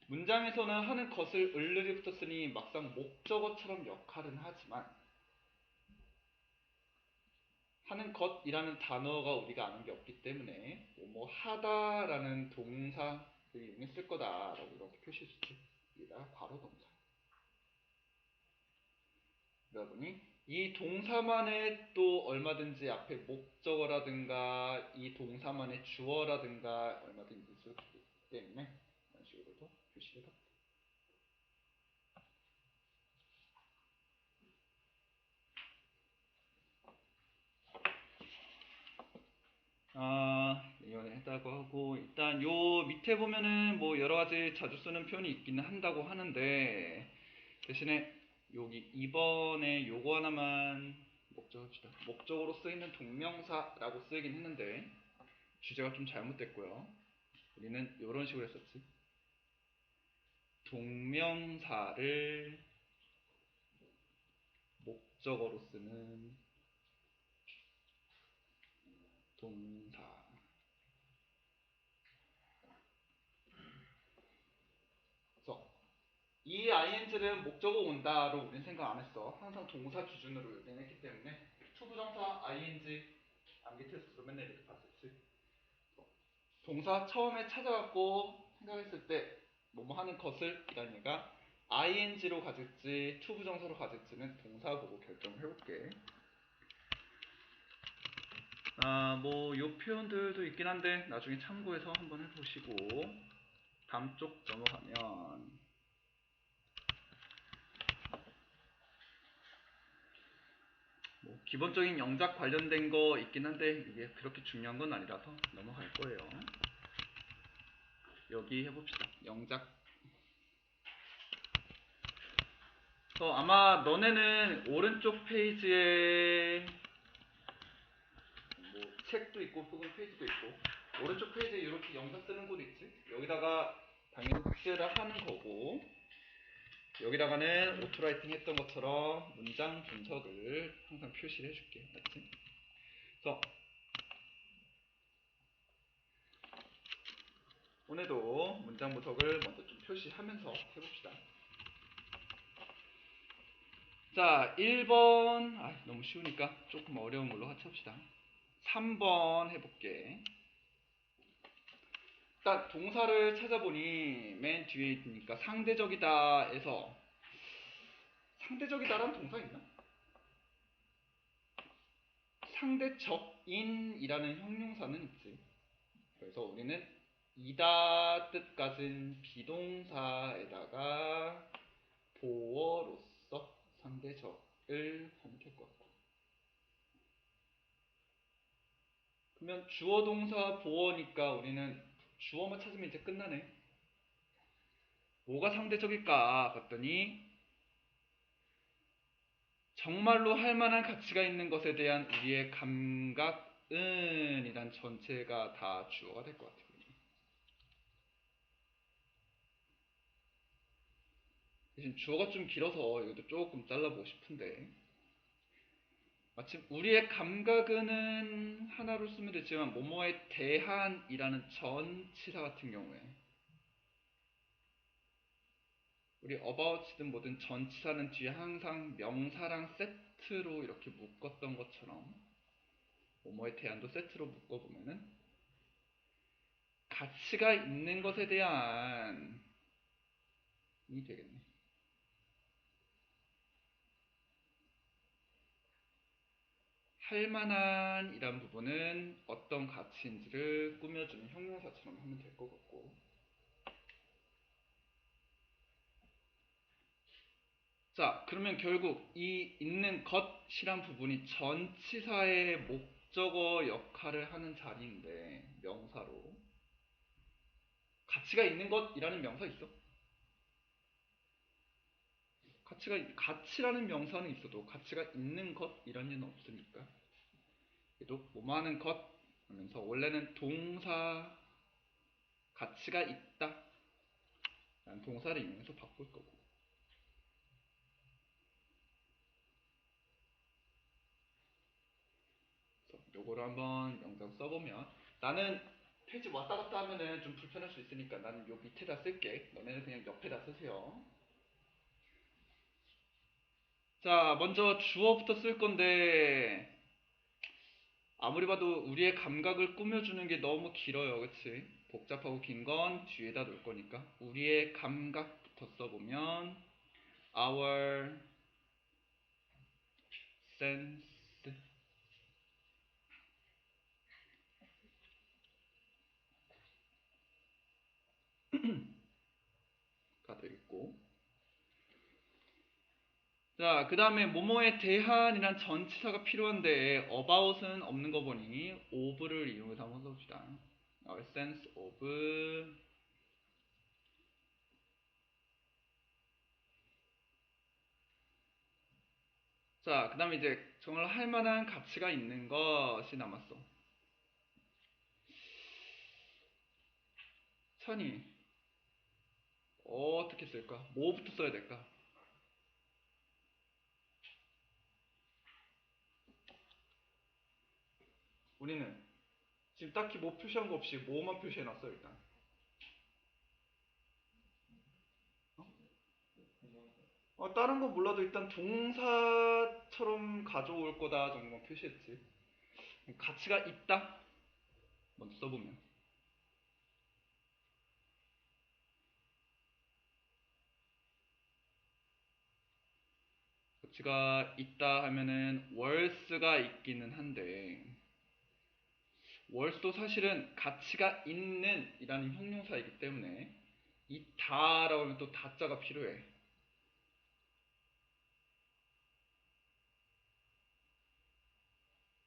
문장에서는 하는 것을 을르리 붙었으니 막상 목적어처럼 역할은 하지만 하는 것이라는 단어가 우리가 아는 게 없기 때문에 뭐뭐 하다라는 동사를 이용했을 거다라고 이렇게 표시해 주지. 여기다가 괄호 동사. 그러다 보니 이 동사만의 또 얼마든지 앞에 목적어라든가 이 동사만의 주어라든가 얼마든지 있을 수 있기 때문에 이런 식으로도 표시를 합니다. 이번에 했다고 하고 일단 요 밑에 보면은 뭐 여러 가지 자주 쓰는 표현이 있기는 한다고 하는데 대신에 여기 이번에 요거 하나만 목적합시다. 목적으로 쓰이는 동명사라고 쓰이긴 했는데 주제가 좀 잘못됐고요. 우리는 이런 식으로 했었지. 동명사를 목적어로 쓰는 동사. 그래서 이 ing는 목적어 온다로 우리는 생각 안 했어. 항상 동사 기준으로 우리는 했기 때문에 투부정사 ing 암기 테스트로 맨날 이렇게 봤었지. 동사 처음에 찾아갖고 생각했을 때 뭐뭐 하는 것을 이란 얘가 ing로 가질지 투부정사로 가질지는 동사 보고 결정을 해볼게. 뭐 요 표현들도 있긴 한데 나중에 참고해서 한번 해보시고 다음 쪽 넘어가면 뭐 기본적인 영작 관련된 거 있긴 한데 이게 그렇게 중요한 건 아니라서 넘어갈 거예요. 여기 해봅시다. 영작. 아마 너네는 오른쪽 페이지에 뭐 책도 있고 혹은 페이지도 있고 오른쪽 페이지에 이렇게 영상 쓰는 곳 있지? 여기다가 당연히 숙제를 하는 거고 여기다가는 오토라이팅 했던 것처럼 문장 분석을 항상 표시를 해줄게. 맞지? 그래서 오늘도 문장 분석을 먼저 좀 표시하면서 해봅시다. 자, 1번 너무 쉬우니까 조금 어려운 걸로 같이 합시다. 3번 해볼게. 일단 동사를 찾아보니 맨 뒤에 있으니까 상대적이다에서 상대적이다라는 동사 있나? 상대적인이라는 형용사는 있지. 그래서 우리는 이다 뜻 가진 비동사에다가 보어로서 상대적을 하면 될 것 같고. 그러면 주어 동사 보어니까 우리는 주어만 찾으면 이제 끝나네. 뭐가 상대적일까 봤더니 정말로 할 만한 가치가 있는 것에 대한 우리의 감각은 이란 전체가 다 주어가 될 것 같아요. 대신 주어가 좀 길어서 이것도 조금 잘라보고 싶은데 마침 우리의 감각은 하나로 쓰면 되지만 뭐뭐에 대한이라는 전치사 같은 경우에 우리 about이든 뭐든 전치사는 뒤에 항상 명사랑 세트로 이렇게 묶었던 것처럼 뭐뭐에 대한도 세트로 묶어보면은 가치가 있는 것에 대한 이 되겠네. 할 만한 이란 부분은 어떤 가치인지를 꾸며주는 형용사처럼 하면 될 것 같고 자 그러면 결국 이 있는 것이란 부분이 전치사의 목적어 역할을 하는 자리인데 명사로 가치가 있는 것이라는 명사 있어? 가치라는 명사는 있어도 가치가 있는 것이라는 얘는 없으니까 그래도 뭐뭐 하는 것 하면서 원래는 동사 가치가 있다 라는 동사를 이용해서 바꿀 거고 그래서 요거를 한번 영상 써보면 나는 페이지 왔다 갔다 하면은 좀 불편할 수 있으니까 나는 요 밑에다 쓸게. 너네는 그냥 옆에다 쓰세요. 자 먼저 주어부터 쓸 건데 아무리 봐도 우리의 감각을 꾸며주는 게 너무 길어요. 그치? 복잡하고 긴 건 뒤에다 놓을 거니까 우리의 감각부터 써보면 our sense 가 되겠고 자, 그 다음에 뭐뭐에 대한이란 전치사가 필요한데 about은 없는 거 보니 of를 이용해서 한번 써봅시다. Our sense of 자, 그 다음에 이제 정말 할 만한 가치가 있는 것이 남았어. 천이 어떻게 쓸까? 뭐부터 써야 될까? 우리는 지금 딱히 뭐 표시한 거 없이 뭐만 표시해놨어 일단. 다른 건 몰라도 일단 동사처럼 가져올 거다 정도만 표시했지. 가치가 있다? 먼저 써보면. 가치가 있다 하면은 worth가 있기는 한데, worth도 사실은 가치가 있는 이라는 형용사이기 때문에 있다라고 하면 또 다자가 필요해.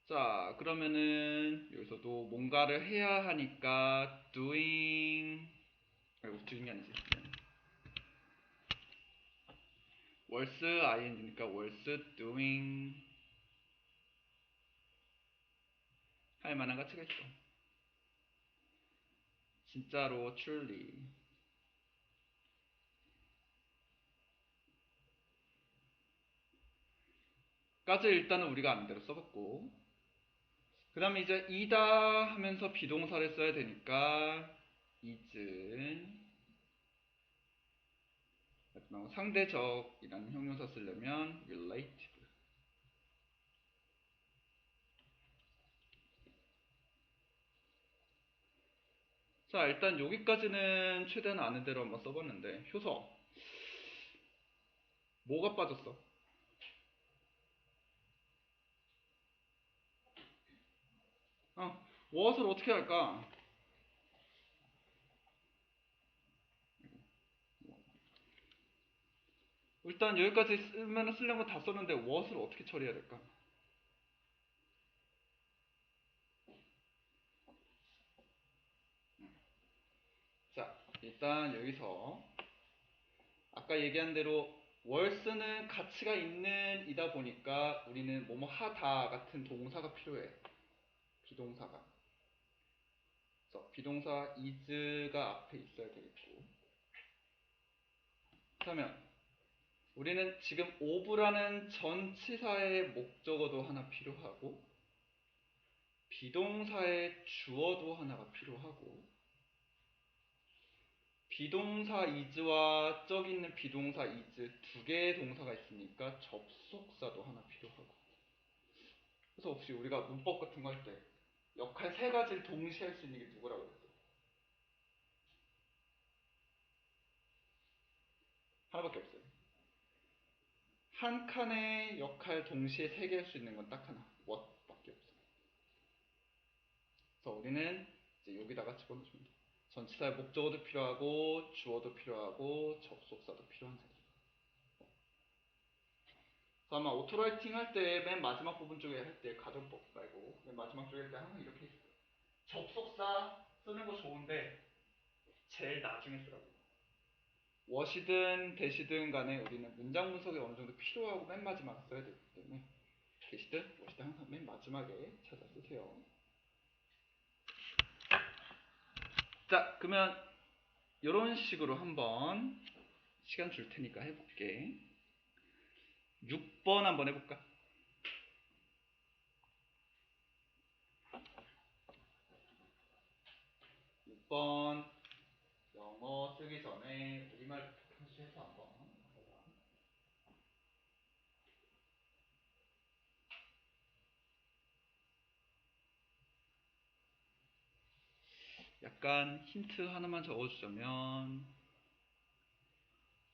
자, 그러면은 여기서도 뭔가를 해야 하니까 doing이 아니지. was ing니까 was doing 할 만한 가치가 있어. 진짜로 truly. 까지 일단은 우리가 아는 대로 써봤고, 그 다음에 이제 이다 하면서 비동사를 써야 되니까 is은 상대적이라는 형용사 쓰려면 relative. 자, 일단 여기까지는 최대한 아는 대로 한번 써봤는데, 효서 뭐가 빠졌어? what을 어떻게 할까? 일단 여기까지 쓰려면 다 썼는데 what을 어떻게 처리해야 될까? 자, 일단 여기서 아까 얘기한 대로 월스는 가치가 있는 이다 보니까 우리는 뭐뭐 하다 같은 동사가 필요해. 비동사가. 그래서 비동사 is가 앞에 있어야 되겠고. 그러면 우리는 지금 of라는 전치사의 목적어도 하나 필요하고, 비동사의 주어도 하나가 필요하고, 비동사 is와 적 있는 비동사 is 두 개의 동사가 있으니까 접속사도 하나 필요하고. 그래서 혹시 우리가 문법 같은 거 할 때 역할 세 가지를 동시에 할 수 있는 게 누구라고 그랬어? 하나밖에 없어요. 한 칸의 역할 동시에 세 개 할 수 있는 건 딱 하나, what밖에 없어. 그래서 우리는 이제 여기다가 집어넣으면 돼. 전치사의 목적어도 필요하고, 주어도 필요하고, 접속사도 필요한 자리. 그래서 아마 오토라이팅 할 때 맨 마지막 부분 쪽에 할 때 가정법 말고 맨 마지막 쪽에 할 때 항상 이렇게 있어요. 접속사 쓰는 거 좋은데 제일 나중에 쓰라고. what이든 that이든 간에 우리는 문장 분석이 어느 정도 필요하고 맨 마지막에 써야 되기 때문에 that이든 what이든 항상 맨 마지막에 찾아 쓰세요. 자, 그러면 이런 식으로 한번 시간 줄 테니까 해볼게. 6번 한번 해볼까? 6번 영어 쓰기 전에 우리말 표시해서 한번 해봐. 약간 힌트 하나만 적어주자면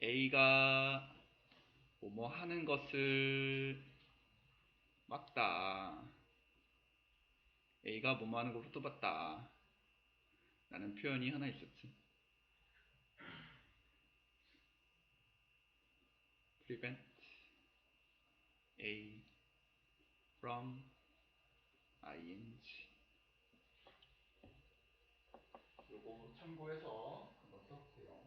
A가 뭐뭐 하는 것을 막다. A가 뭐뭐 하는 걸 훑어봤다. 라는 표현이 하나 있었지. prevent A from ing. 요거 참고해서 한번 써보세요.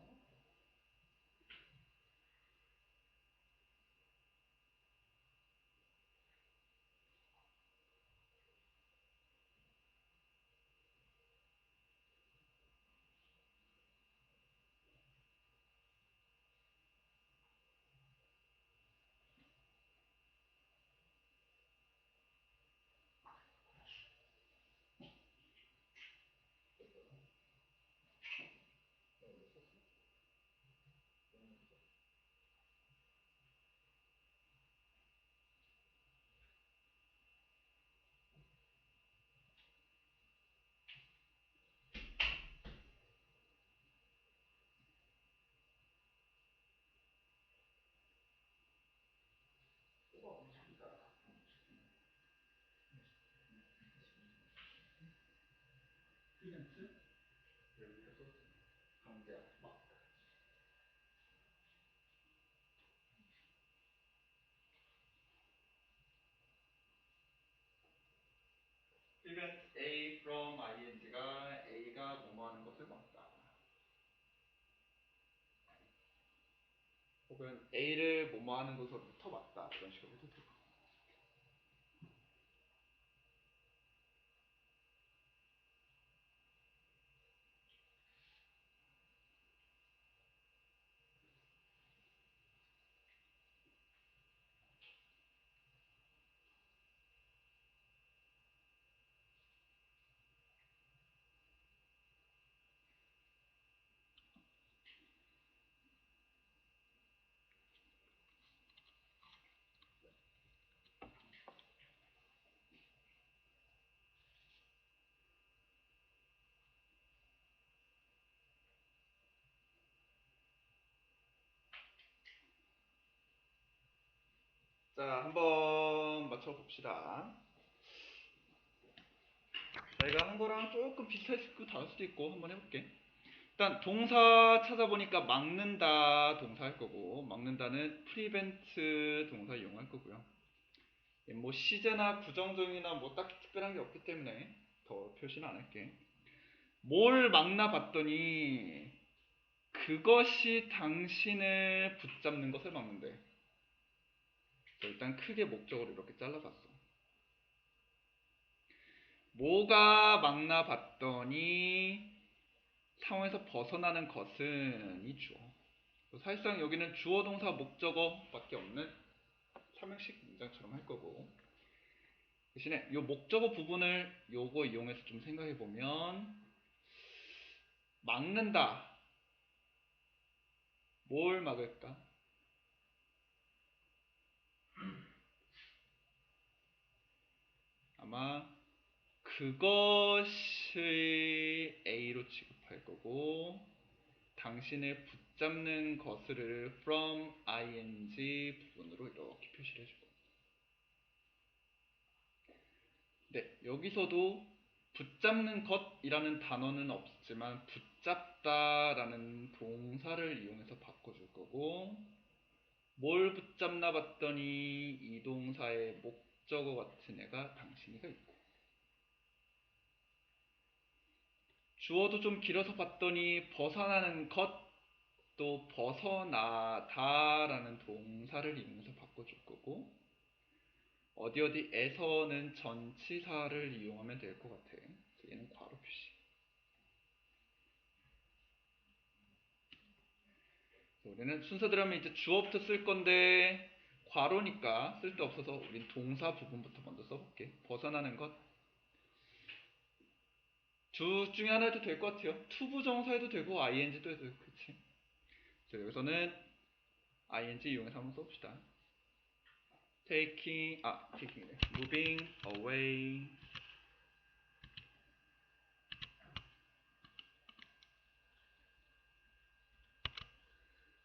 프리벤트 여기서 강제하다 막다. prevent A from ing가 A가 뭐뭐하는 것을 막다. 혹은 A를 뭐뭐하는 것으로부터 막다. 이런 식으로 해도 되고. 자, 한번 맞춰봅시다. 내가 한 거랑 조금 비슷할 수도 있고 다를 수도 있고 한번 해볼게. 일단 동사 찾아보니까 막는다 동사 할 거고, 막는다는 prevent 동사 이용할 거고요. 뭐 시제나 부정적이나 뭐 딱히 특별한 게 없기 때문에 더 표시는 안 할게. 뭘 막나 봤더니 그것이 당신을 붙잡는 것을 막는데. 일단 크게 목적으로 이렇게 잘라봤어. 뭐가 막나 봤더니 상황에서 벗어나는 것은 이 주어. 사실상 여기는 주어 동사 목적어밖에 없는 삼형식 문장처럼 할 거고, 대신에 이 목적어 부분을 요거 이용해서 좀 생각해 보면, 막는다. 뭘 막을까? 아마 그것을 A로 취급할 거고, 당신을 붙잡는 것을 from ing 부분으로 이렇게 표시를 해주고. 네, 여기서도 붙잡는 것이라는 단어는 없지만 붙잡다라는 동사를 이용해서 바꿔줄 거고, 뭘 붙잡나 봤더니 이 동사의 목적어 같은 애가 당신이가 있고, 주어도 좀 길어서 봤더니 벗어나는 것도 벗어나다라는 동사를 이용해서 바꿔줄 거고, 어디 어디에서는 전치사를 이용하면 될 것 같아. 얘는 괄호 표시. 우리는 순서대로 하면 이제 주어부터 쓸 건데 괄호니까 쓸데없어서 우린 동사 부분부터 먼저 써볼게. 벗어나는 것. 둘 중에 하나 해도 될 것 같아요. 투부정사 해도 되고 ing도 해도 되고. 그치? 자, 여기서는 ing 이용해서 한번 써봅시다. taking이네. moving away.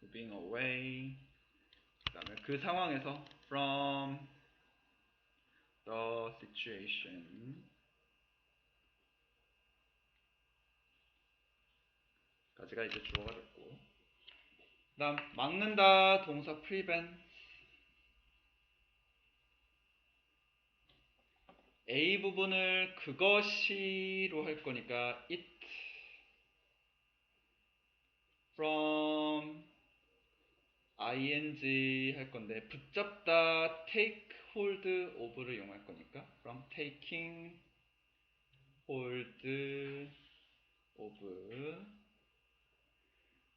moving away. 그 다음에 그 상황에서 from the situation 까지가 이제 주어가 됐고, 그 다음 막는다 동사 prevent. A 부분을 그것이로 할 거니까 it from ing 할 건데, 붙잡다 take hold of를 이용할 거니까 from taking hold of.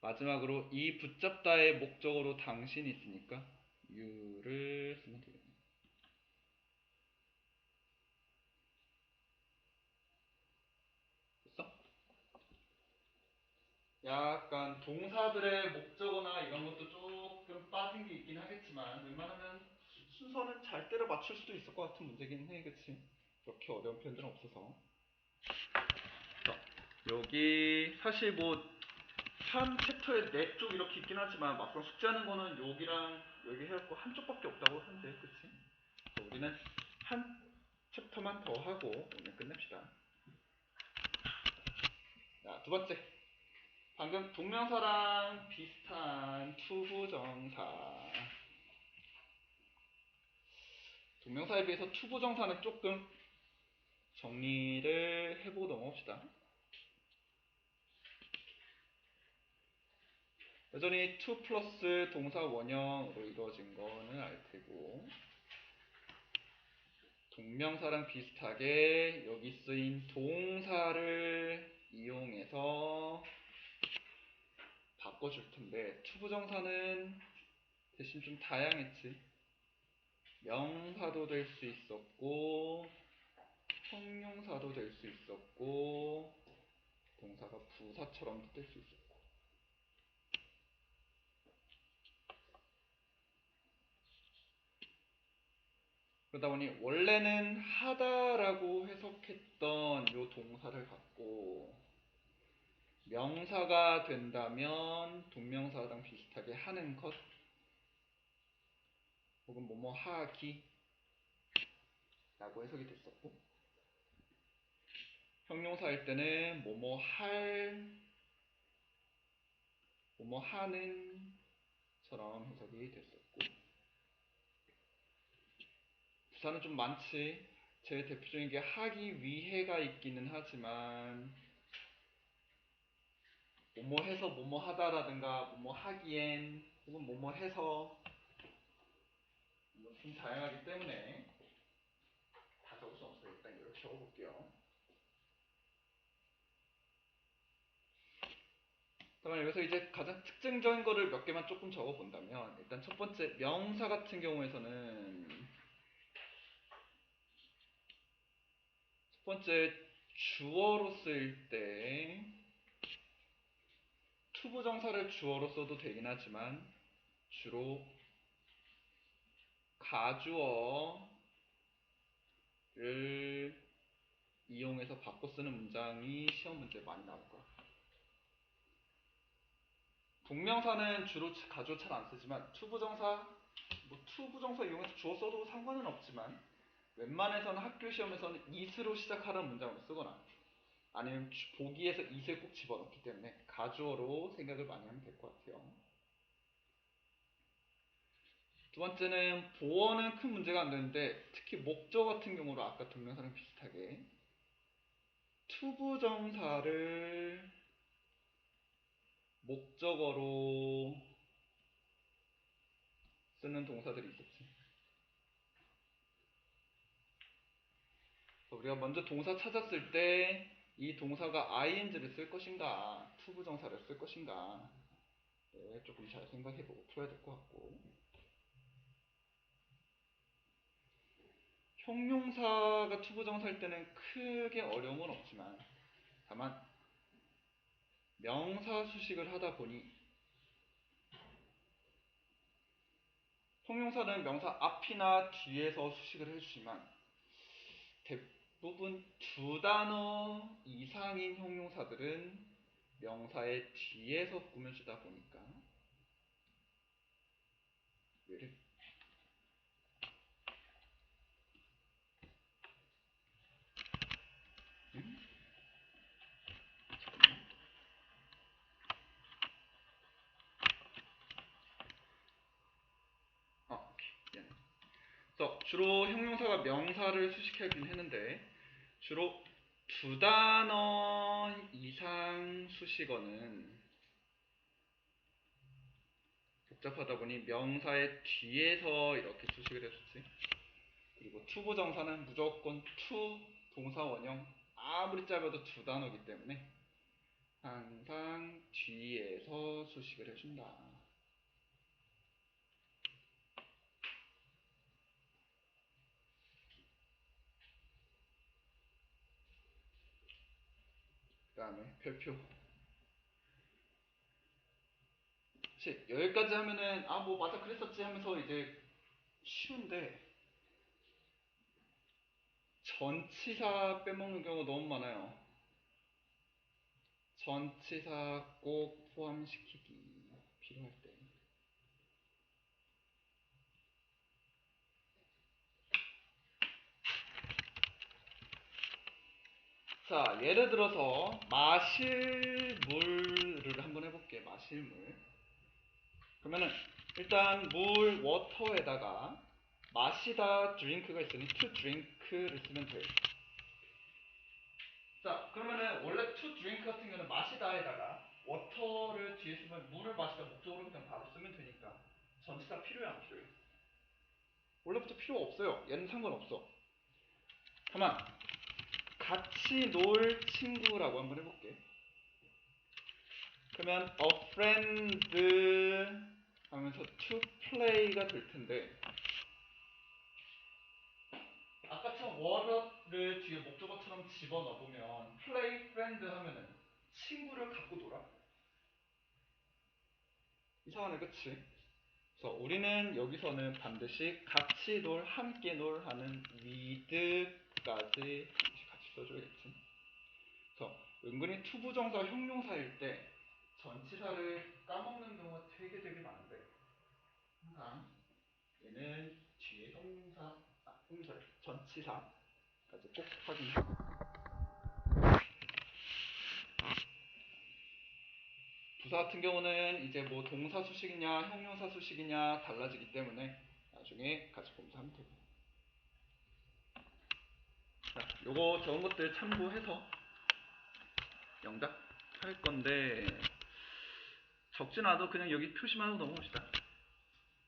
마지막으로 이 붙잡다의 목적어로 당신이 있으니까 you를 쓰면 되겠네. 됐어? 약간 동사들의 목적어나 이런 것도 조금 빠진 게 있긴 하겠지만 웬만하면 순서는 잘 때려 맞출 수도 있을 것 같은 문제긴 해. 그치? 그렇게 어려운 표현들은 없어서. 자, 여기 사실 뭐 한 챕터에 4쪽 이렇게 있긴 하지만 막상 숙제하는 거는 여기랑 여기 해갖고 한쪽밖에 없다고 하는데, 그치? 우리는 한 챕터만 더 하고 오늘 끝냅시다. 자, 두 번째. 방금 동명사랑 비슷한 투부정사. 동명사에 비해서 투부정사는 조금 정리를 해보고 넘어갑시다. 여전히 to 플러스 동사 원형으로 이루어진 거는 알 테고, 동명사랑 비슷하게 여기 쓰인 동사를 이용해서 바꿔줄 텐데, 투부정사는 대신 좀 다양했지. 명사도 될 수 있었고, 형용사도 될 수 있었고, 동사가 부사처럼도 될 수 있었고. 그러다 보니 원래는 하다라고 해석했던 요 동사를 갖고 명사가 된다면 동명사랑 비슷하게 하는 것 혹은 뭐뭐 하기 라고 해석이 됐었고, 형용사일 때는 뭐뭐 할, 뭐뭐 하는 처럼 해석이 됐었고, 부사는 좀 많지. 제일 대표적인 게 하기 위해가 있기는 하지만 뭐뭐 해서 뭐뭐 하다라든가 뭐뭐 하기엔 혹은 뭐뭐 해서 좀 다양하기 때문에 다 적을 수 없어요. 일단 이렇게 적어볼게요. 그러면 여기서 이제 가장 특징적인 거를 몇 개만 조금 적어본다면, 일단 첫 번째 명사 같은 경우에서는 첫 번째 주어로 쓰일 때 투부정사를 주어로 써도 되긴 하지만 주로 가주어를 이용해서 바꿔 쓰는 문장이 시험 문제에 많이 나올 거야. 동명사는 주로 가주어 잘 안 쓰지만 투부정사, 투부정사 이용해서 주어 써도 상관은 없지만 웬만해서는 학교 시험에서는 is로 시작하는 문장을 쓰거나 아니면 보기에서 is을 꼭 집어넣기 때문에 가주어로 생각을 많이 하면 될 것 같아요. 두 번째는 보어는 큰 문제가 안 되는데, 특히 목적 같은 경우로 아까 동명사랑 비슷하게 투부정사를 목적어로 쓰는 동사들이 있었지. 우리가 먼저 동사 찾았을 때 이 동사가 ing를 쓸 것인가 투부정사를 쓸 것인가 조금 잘 생각해보고 풀어야 될 것 같고, 형용사가 투부정사일 때는 크게 어려움은 없지만 다만 명사 수식을 하다 보니 형용사는 명사 앞이나 뒤에서 수식을 해주지만 대부분 두 단어 이상인 형용사들은 명사의 뒤에서 꾸며주다 보니까 예를 그래서 주로 형용사가 명사를 수식하긴 했는데 주로 두 단어 이상 수식어는 복잡하다 보니 명사의 뒤에서 이렇게 수식을 해주지. 그리고 투부정사는 무조건 투 동사 원형 아무리 짧아도 두 단어이기 때문에 항상 뒤에서 수식을 해준다. 그 다음에 별표. 사실 여기까지 하면은 아 뭐 맞아 그랬었지 하면서 이제 쉬운데 전치사 빼먹는 경우가 너무 많아요. 전치사 꼭 포함시키기 필요할 때. 자, 예를 들어서 마실 물을 한번 해볼게. 마실 물. 그러면은 일단 물 워터에다가 마시다 드링크가 있으니 to drink를 쓰면 돼요. 자, 그러면은 원래 to drink 같은 경우는 마시다에다가 워터를 뒤에 쓰면 물을 마시다 목적으로 그냥 바로 쓰면 되니까 전치사 필요해 안 필요해? 원래부터 필요가 없어요. 얘는 상관없어. 가만. 같이 놀 친구라고 한번 해볼게. 그러면 a friend 하면서 to play가 될 텐데 아까처럼 what를 뒤에 목적어처럼 집어넣으면 play friend 하면은 친구를 갖고 놀아? 이상하네, 그치? 그래서 우리는 여기서는 반드시 같이 놀, 함께 놀 하는 with까지 같이 써줘야겠지. 그래서 은근히 투부정사 형용사일 때 전치사를 까먹는 경우가 되게 많은데 항상 얘는 뒤에 형용사 전치사까지 꼭 확인하고 부사 같은 경우는 이제 뭐 동사 수식이냐 형용사 수식이냐 달라지기 때문에 나중에 같이 보면서 하면 되고. 자, 요거 적은 것들 참고해서 영작 할 건데 적진 않아도 그냥 여기 표시만 하고 넘어갑시다.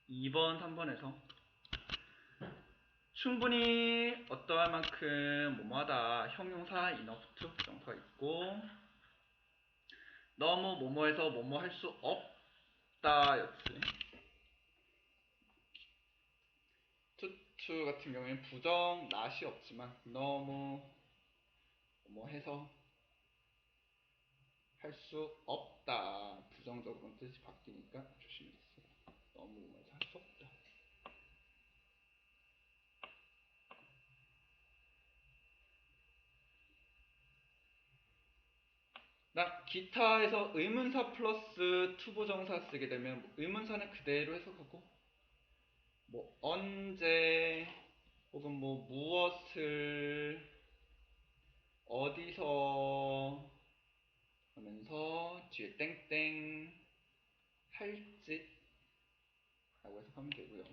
2번, 3번에서 충분히 어떠할 만큼 뭐뭐하다 형용사 enough to 정사가 있고 너무 뭐뭐해서 뭐뭐 할 수 없다 였지. to 같은 경우에는 부정 not이 없지만 너무 뭐뭐해서 할 수 없다 부정적으로 뜻이 바뀌니까 조심해주세요. 너무 뭐뭐해서 할 수 없다. 나 기타에서 의문사 플러스 투부정사 쓰게 되면 의문사는 그대로 해석하고 뭐 언제 혹은 뭐 무엇을 어디서 하면서 뒤에 땡땡 할지 라고 해석하면 되고요.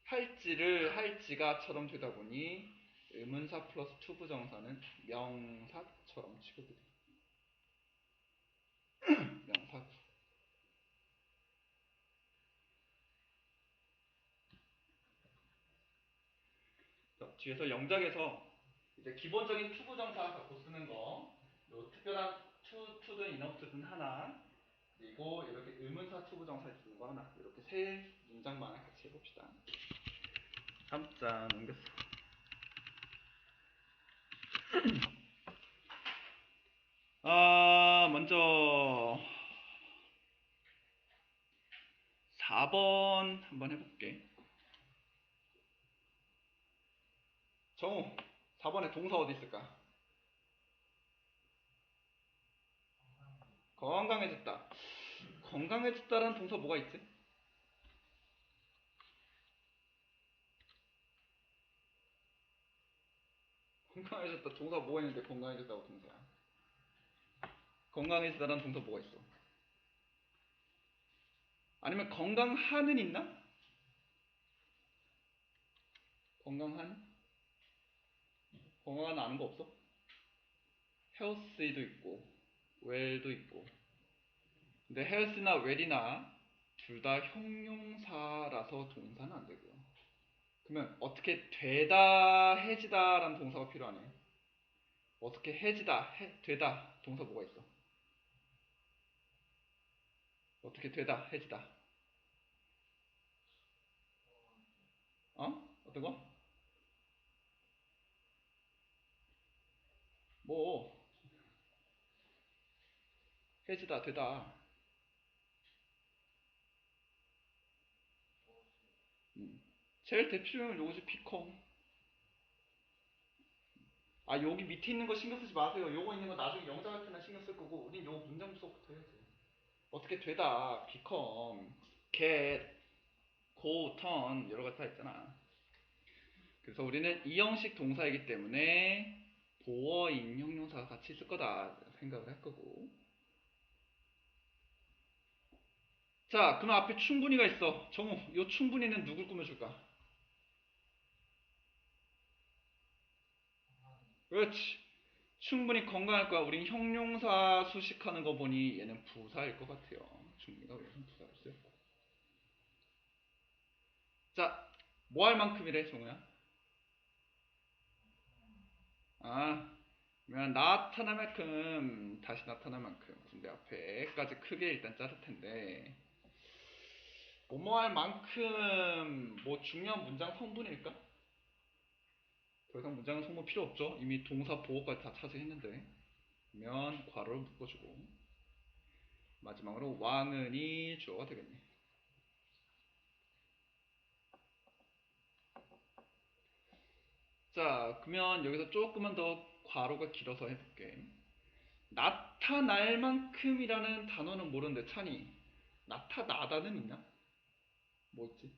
할지를 할지가처럼 되다 보니 의문사 플러스 투부정사는 명사처럼 취급이 돼요. 명사. 뒤에서 영작에서 이제 기본적인 투부정사 갖고 쓰는 거, 요 특별한 투든 인어프든 하나, 그리고 이렇게 의문사 투부정사 쓰는 거 하나, 이렇게 세 문장만 같이 해봅시다. 깜짝 넘겼어. 먼저 4번 한번 해볼게. 정우, 4번에 동사 어디 있을까? 건강해졌다. 건강해졌다라는 동사 뭐가 있지? 건강해졌다. 동사 뭐가 있는데 건강해졌다고 동사야? 건강해졌다라는 동사 뭐가 있어? 아니면 건강한은 있나? 건강한? 건강한 아는 거 없어? healthy도 있고 well도 있고. 근데 health나 well이나 둘 다 형용사라서 동사는 안 되고요. 그러면 어떻게 되다 해지다 라는 동사가 필요하네. 어떻게 해지다 되다 동사 뭐가 있어? 어떻게 되다 해지다. 어떤 거? 뭐 해지다 되다. 제일 대표적인 요거지 become. 여기 밑에 있는 거 신경 쓰지 마세요. 요거 있는 거 나중에 영작할 때나 신경 쓸 거고 우린 요거 문장 분석부터 해야지. 어떻게 되다, become, get, go, turn 여러 가지 다 있잖아. 그래서 우리는 이 형식 동사이기 때문에 보어인 형용사가 같이 있을 거다 생각을 할 거고. 자, 그럼 앞에 충분히가 있어. 정우, 요 충분히는 누굴 꾸며줄까? 그렇지. 충분히 건강할 거야. 우린 형용사 수식하는 거 보니 얘는 부사일 것 같아요. 충분히가 왜 부사였어요? 자, 뭐 할 만큼이래, 정우야? 아, 그러면 나타날 만큼, 다시 나타날 만큼. 근데 앞에까지 크게 일단 자를 텐데. 뭐뭐 할 만큼, 뭐 중요한 문장 성분일까? 더 이상 문장 성분 필요 없죠? 이미 동사 보호까지 다 차지했는데. 그러면 괄호를 묶어주고. 마지막으로 왕은이 주어가 되겠네. 자, 그러면 여기서 조금만 더 괄호가 길어서 해볼게. 나타날 만큼이라는 단어는 모르는데 찬이 나타나다는 있나? 뭐 있지?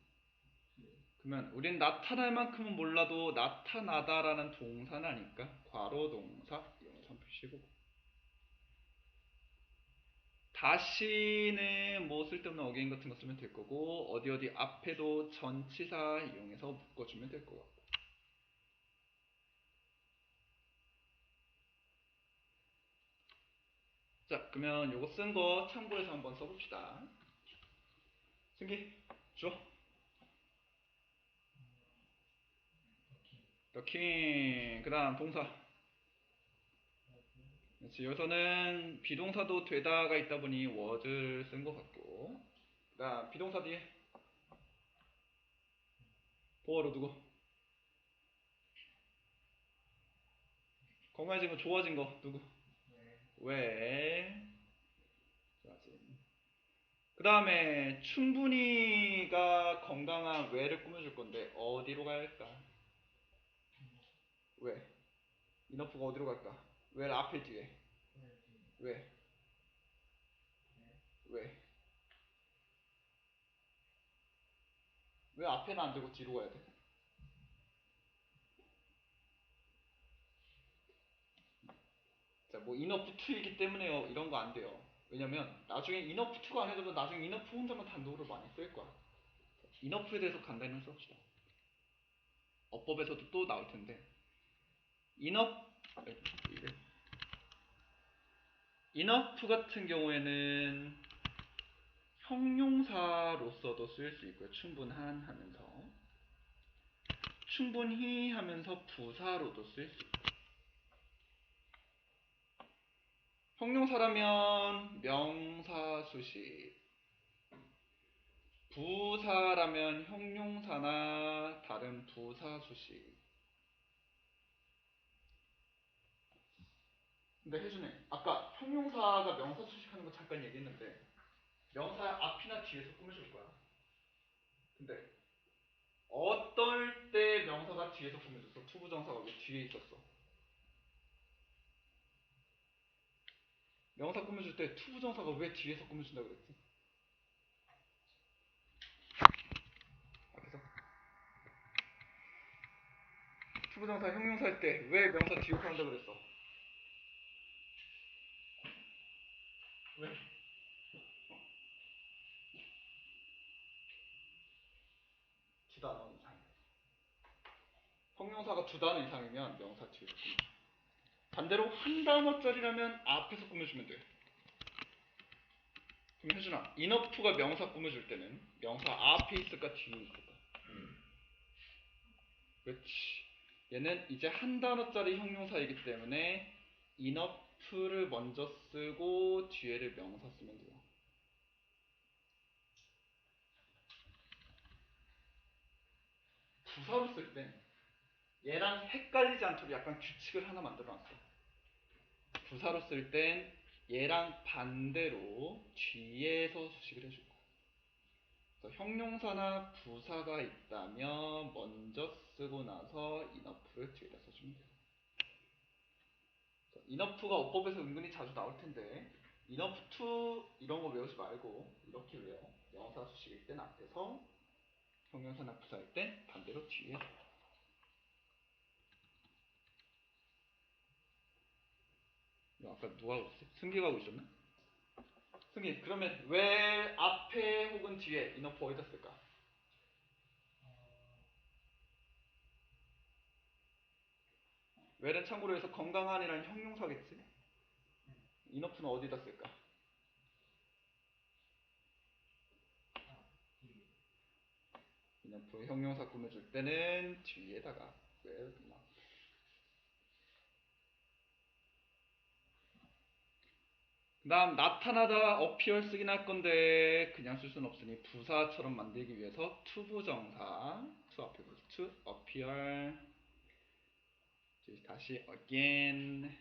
그러면 우린 나타날 만큼은 몰라도 나타나다라는 동사는 아니까 괄호 동사 이용해서 한번 표시해보고, 다시는 뭐 쓸데없는 어게인 같은 거 쓰면 될 거고, 어디 어디 앞에도 전치사 이용해서 묶어주면 될 것 같고. 자, 그러면 요거 쓴 거 참고해서 한번 써봅시다. 승기 줘. 더킹. 그 다음 동사. 그렇지. 여기서는 비동사도 되다가 있다 보니 was를 쓴 것 같고, 그 다음 비동사 뒤에 보어로 두고, 건강해진 거 좋아진 거 누구? 왜? 그 다음에 충분히가 건강한 왜를 꾸며줄 건데 어디로 가야 할까? 왜? 이너프가 어디로 갈까? 왜 앞에 뒤에? 왜? 왜? 왜 앞에는 안 되고 뒤로 가야 돼? 자, 뭐 이너프 2이기 때문에요. 이런 거 안 돼요. 왜냐면 나중에 이너프 2가 안 해도 나중에 이너프 혼자만 단독으로 많이 쓸 거야. 이너프에 대해서 간단히 써봅시다. 어법에서도 또 나올 텐데, 이너프 같은 경우에는 형용사로서도 쓰일 수 있고요. 충분한 하면서, 충분히 하면서 부사로도 쓰일 수 있고, 형용사라면 명사 수식, 부사라면 형용사나 다른 부사 수식. 근데 혜준이 아까 형용사가 명사 수식하는 거 잠깐 얘기했는데 명사 앞이나 뒤에서 꾸며줄 거야. 근데 어떨 때 명사가 뒤에서 꾸며졌어? 투부정사가 왜 뒤에 있었어? 명사 꾸며줄 때 투부정사가 왜 뒤에서 꾸며준다고 그랬지? 앞에서 투부정사 형용사일 때 왜 명사 뒤에 꾸한다고 그랬어? 왜? 두 단어 이상. 형용사가 두 단어 이상이면 명사 뒤에서 꾸며줘. 반대로 한 단어짜리라면 앞에서 꾸며주면 돼. 그럼 혜준아, 인어프가 명사 꾸며줄 때는 명사 앞에 있을까 뒤에 있을까? 그렇지. 얘는 이제 한 단어짜리 형용사이기 때문에 인어프를 먼저 쓰고 뒤에를 명사 쓰면 돼요. 부사로 쓸 땐 얘랑 헷갈리지 않도록 약간 규칙을 하나 만들어놨어. 부사로 쓸 땐 얘랑 반대로 뒤에서 수식을 해줄 거야. 그래서 형용사나 부사가 있다면 먼저 쓰고 나서 인어프를 뒤에다 써주면 돼요. 인어프가 어법에서 은근히 자주 나올 텐데 인어프 투 이런 거 외우지 말고 이렇게 외워. 명사 수식일 땐 앞에서, 형용사나 부사일 땐 반대로 뒤에. 아까 누가 하고 있었지? 승기가 하고 있었나? 승기, 그러면 왜 앞에 혹은 뒤에 enough 어디다 쓸까? where는 참고로 해서 건강한이라는 형용사겠지? enough는 어디다 쓸까? enough 형용사 꾸며줄 때는 뒤에다가 where enough. 그 다음 나타나다 appear 쓰긴 할 건데 그냥 쓸 수는 없으니 부사처럼 만들기 위해서 투부정사 to 앞에 붙여 to appear 다시 again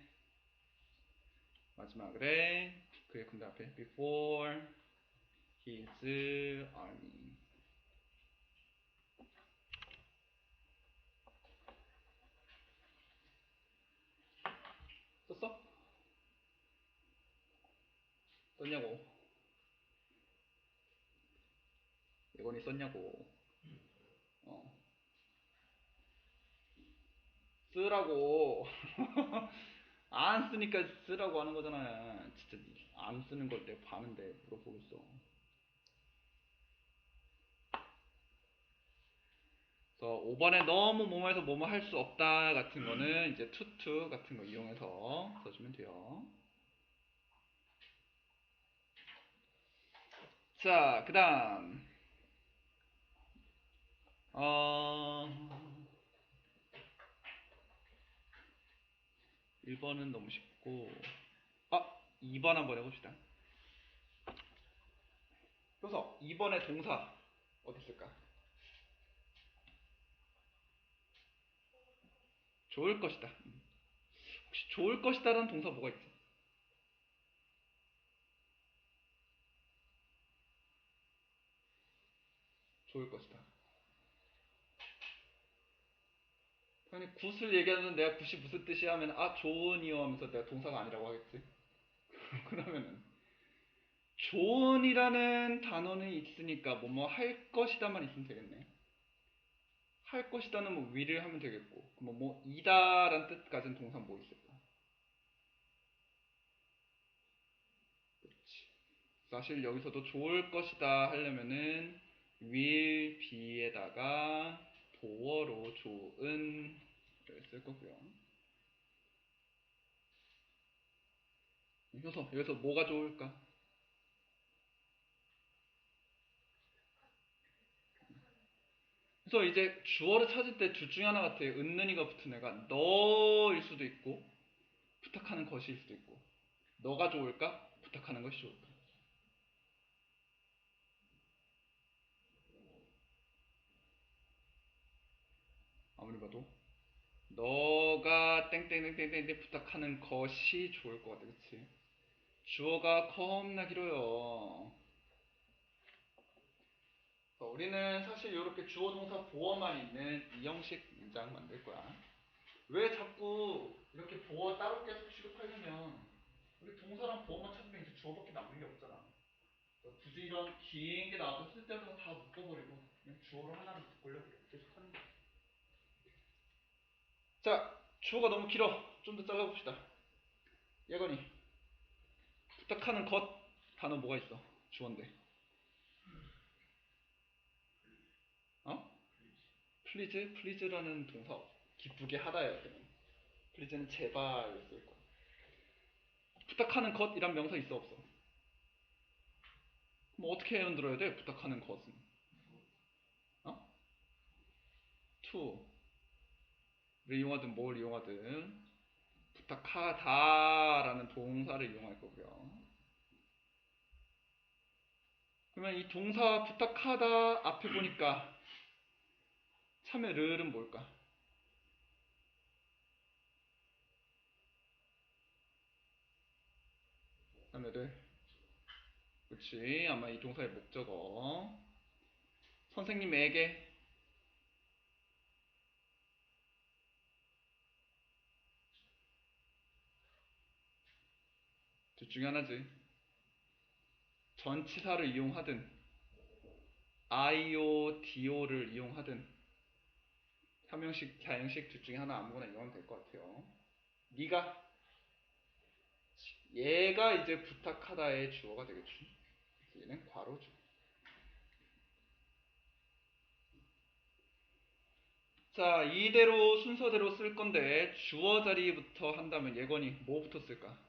마지막에 그의 군대 앞에 before his army 썼어? 썼냐고 예건이 썼냐고 쓰라고 안 쓰니까 쓰라고 하는 거잖아. 진짜 안 쓰는 걸 내가 봤는데 물어보겠어. 그래서 5번에 너무 뭐뭐해서 뭐뭐 할 수 없다 같은 거는 이제 투투 같은 거 이용해서 써주면 돼요. 자, 그 다음 1번은 너무 쉽고 2번 한번 해봅시다. 그래서 2번의 동사 어디 있을까? 좋을 것이다. 혹시 좋을 것이다라는 동사 뭐가 있지? 좋을 것이다. 당연히 굿을 얘기하면 내가 굿이 무슨 뜻이야 하면 좋은이요 하면서 내가 동사가 아니라고 하겠지. 그러면은 좋은이라는 단어는 있으니까 뭐뭐 할 것이다만 있으면 되겠네. 할 것이다는 뭐 will을 하면 되겠고 뭐 이다라는 뜻 가진 동사는 뭐 있을까? 그렇지. 사실 여기서도 좋을 것이다 하려면은 will be에다가 도어로 좋은 쓸 거고요. 여기서 뭐가 좋을까? 그래서 이제 주어를 찾을 때 둘 중에 하나 같아요. 은는이가 붙은 애가 너일 수도 있고 부탁하는 것일 수도 있고 너가 좋을까? 부탁하는 것이 좋을까? 아무리 봐도 너가 땡땡땡땡땡 부탁하는 것이 좋을 것 같아. 그치? 주어가 겁나 길어요. 우리는 사실 이렇게 주어 동사 보어만 있는 이 형식 문장 만들 거야. 왜 자꾸 이렇게 보어 따로 계속 취급하려면 우리 동사랑 보어만 찾으면 이제 주어밖에 남는 게 없잖아. 굳이 이런 긴 게 나와도 쓸데없는 거 다 묶어버리고 그냥 주어로 하나를 묶으려고 계속 하는 거야. 자, 주어가 너무 길어. 좀 더 잘라봅시다. 예건이 부탁하는 것 단어 뭐가 있어? 주어인데. 플리즈? 플리즈라는 동사 기쁘게 하다예요. 플리즈는 제발 쓸 거야. 부탁하는 것이란 명사 있어 없어? 뭐 어떻게 만들어야 돼? 부탁하는 것은 to를 이용하든 뭘 이용하든 부탁하다라는 동사를 이용할 거고요. 그러면 이 동사 부탁하다 앞에 보니까 참의 르는 뭘까? 참의 르. 그치? 아마 이 동사의 목적어. 선생님에게 둘 중에 하나지. 전치사를 이용하든 IO, DO를 이용하든 3형식, 4형식 둘 중에 하나 아무거나 이용하면 될 것 같아요. 네가 얘가 이제 부탁하다의 주어가 되겠지. 얘는 괄호죠. 자, 이대로 순서대로 쓸 건데 주어 자리부터 한다면 예건이 뭐부터 쓸까?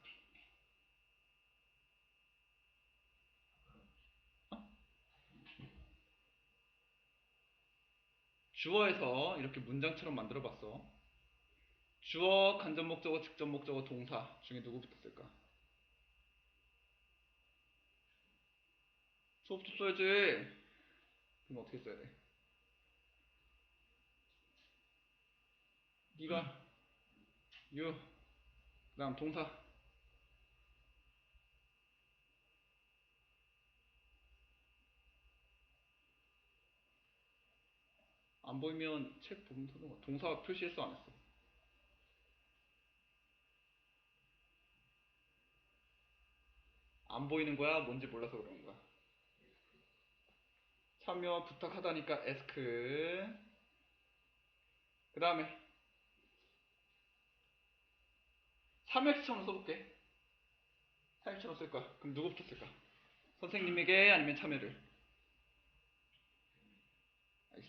주어에서 이렇게 문장처럼 만들어 봤어. 주어, 간접 목적어, 직접 목적어, 동사 중에 누구부터 쓸까? 주어부터 써야지. 그럼 어떻게 써야 돼? 네가 you, 그 다음 동사. 안 보이면 책 보면 되는 동사 표시했어 안 했어? 안 보이는 거야? 뭔지 몰라서 그러는 거야. 참여 부탁하다니까 ask. 그 다음에 삼형식처럼 써볼게. 삼형식처럼 쓸 거야. 그럼 누구부터 쓸까? 선생님에게 아니면 참여를?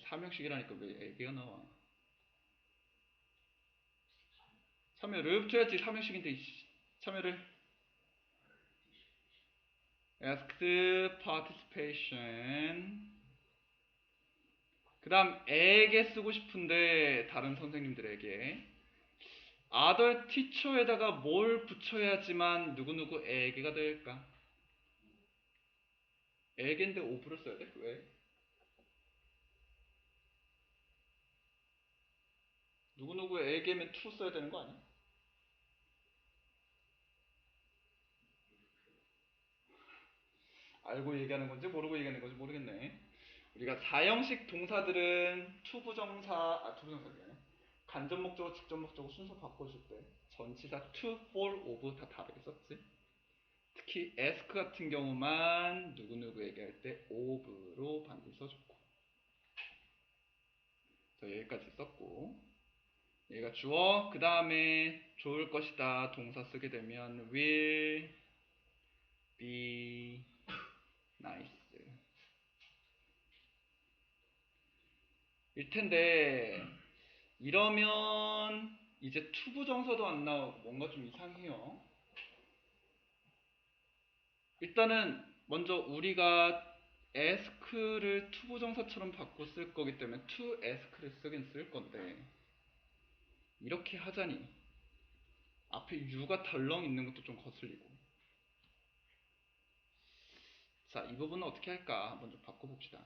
삼형식이라니까 왜 애기가 나와? 참여를 붙여야지. 삼형식인데 참여를 asked participation. 그 다음 에게 쓰고 싶은데 다른 선생님들에게 other teacher에다가 뭘 붙여야지만 누구누구에게가 될까? 에게인데 오브를 써야 돼? 왜? 누구누구에게면 to 써야 되는 거 아니야? 알고 얘기하는 건지 모르고 얘기하는 건지 모르겠네. 우리가 사형식 동사들은 투부정사가 아니야. 간접 목적어, 직접 목적어 순서 바꿔줄 때 전치사 to, for, of 다 다르게 썼지. 특히 ask 같은 경우만 누구누구에게 할 때 of로 반드시 써줬고. 그래서 여기까지 썼고, 얘가 주어, 그 다음에 좋을 것이다 동사 쓰게 되면 will be nice 일 텐데, 이러면 이제 투부정사도 안 나오고 뭔가 좀 이상해요. 일단은 먼저 우리가 ask를 투부정사처럼 바꿔 쓸 거기 때문에 to ask를 쓰긴 쓸 건데, 이렇게 하자니 앞에 you가 덜렁 있는 것도 좀 거슬리고. 자, 이 부분은 어떻게 할까 한번 좀 바꿔봅시다.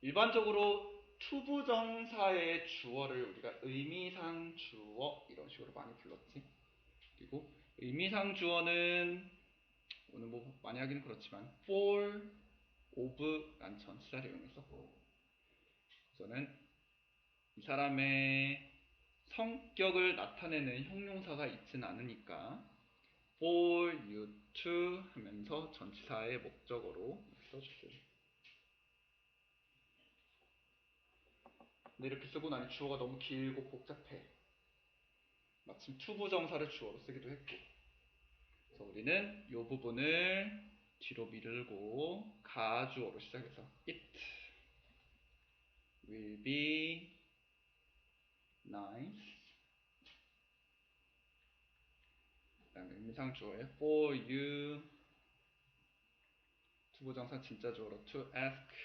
일반적으로 투부정사의 주어를 우리가 의미상 주어 이런 식으로 많이 불렀지. 그리고 의미상 주어는 오늘 뭐 많이 하기는 그렇지만 for, of 라는 전치사를 이용했었고, 저는 이 사람의 성격을 나타내는 형용사가 있진 않으니까 for you to 하면서 전치사의 목적어로 써주세요. 근데 이렇게 쓰고 나니 주어가 너무 길고 복잡해. 마침 투부정사를 주어로 쓰기도 했고, 그래서 우리는 이 부분을 뒤로 미루고 가주어로 시작해서 it will be nice. 그 다음에 의미상 주어에 for you, 투부정사 진짜 주어로 to ask,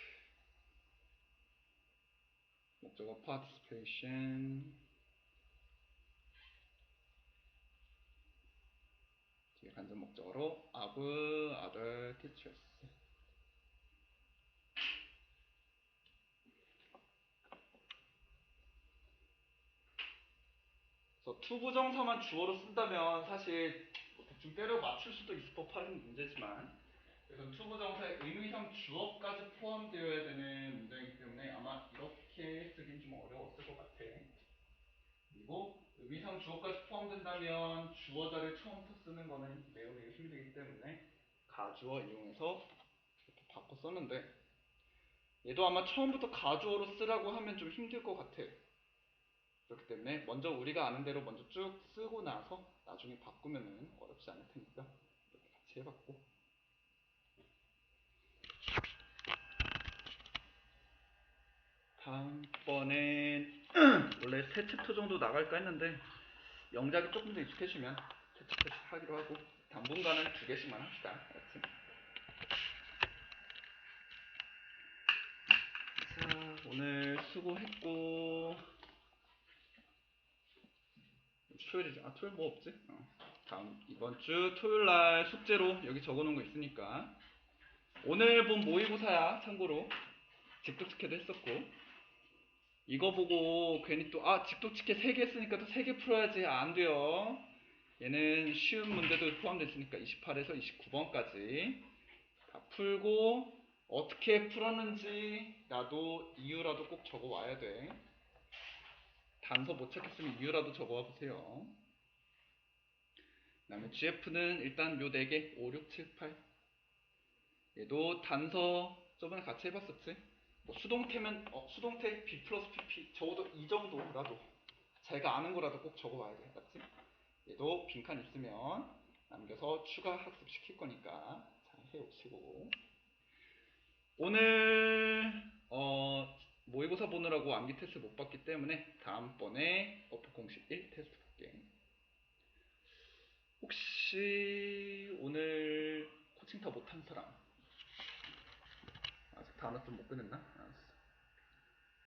목적어 participation, 뒤에 간접 목적어로 of other teachers. 그래서 투부정사만 주어로 쓴다면 사실 대충 때려 맞출 수도 있을 법한 문제지만, 그래서 투부정사의 의미상 주어까지 포함되어야 되는 문장이기 때문에 아마 이렇게 쓰긴 좀 어려웠을 것 같아. 그리고 의미상 주어까지 포함된다면 주어자를 처음부터 쓰는 거는 매우 힘들기 때문에 가주어 이용해서 이렇게 바꿔 썼는데, 얘도 아마 처음부터 가주어로 쓰라고 하면 좀 힘들 것 같아. 그렇기 때문에 먼저 우리가 아는 대로 먼저 쭉 쓰고 나서 나중에 바꾸면은 어렵지 않을 테니까 이렇게 같이 해봤고, 다음번엔 원래 세 챕터 정도 나갈까 했는데 영작이 조금 더 익숙해지면 세 챕터씩 하기로 하고 당분간은 2개씩만 합시다. 알았지? 자, 오늘 수고했고, 토요일이죠. 아, 토요일 뭐 없지? 다음 이번 주 토요일날 숙제로 여기 적어놓은 거 있으니까, 오늘 본 모의고사야. 참고로 직독직해도 했었고, 이거 보고 괜히 또 직독직해 3개 했으니까 또 3개 풀어야지. 안 돼요. 얘는 쉬운 문제도 포함됐으니까 28에서 29번까지 다 풀고 어떻게 풀었는지 나도 이유라도 꼭 적어 와야 돼. 단서 못 찾겠으면 이유라도 적어 와 보세요. 그 다음에 GF는 일단 요 4개 5, 6, 7, 8, 얘도 단서 저번에 같이 해봤었지. 뭐 수동태면 수동태 B 플러스 PP 적어도 이 정도라도 제가 아는 거라도 꼭 적어 와야 돼. 맞지? 얘도 빈칸 있으면 남겨서 추가 학습 시킬 거니까 잘 해오시고, 오늘 모의고사 보느라고 암기 테스트 못 봤기 때문에 다음번에 어법 공식 1 테스트 볼게. 혹시 오늘 코칭 다 못한 사람? 아직 단어 좀 못 끝냈나? 알았어.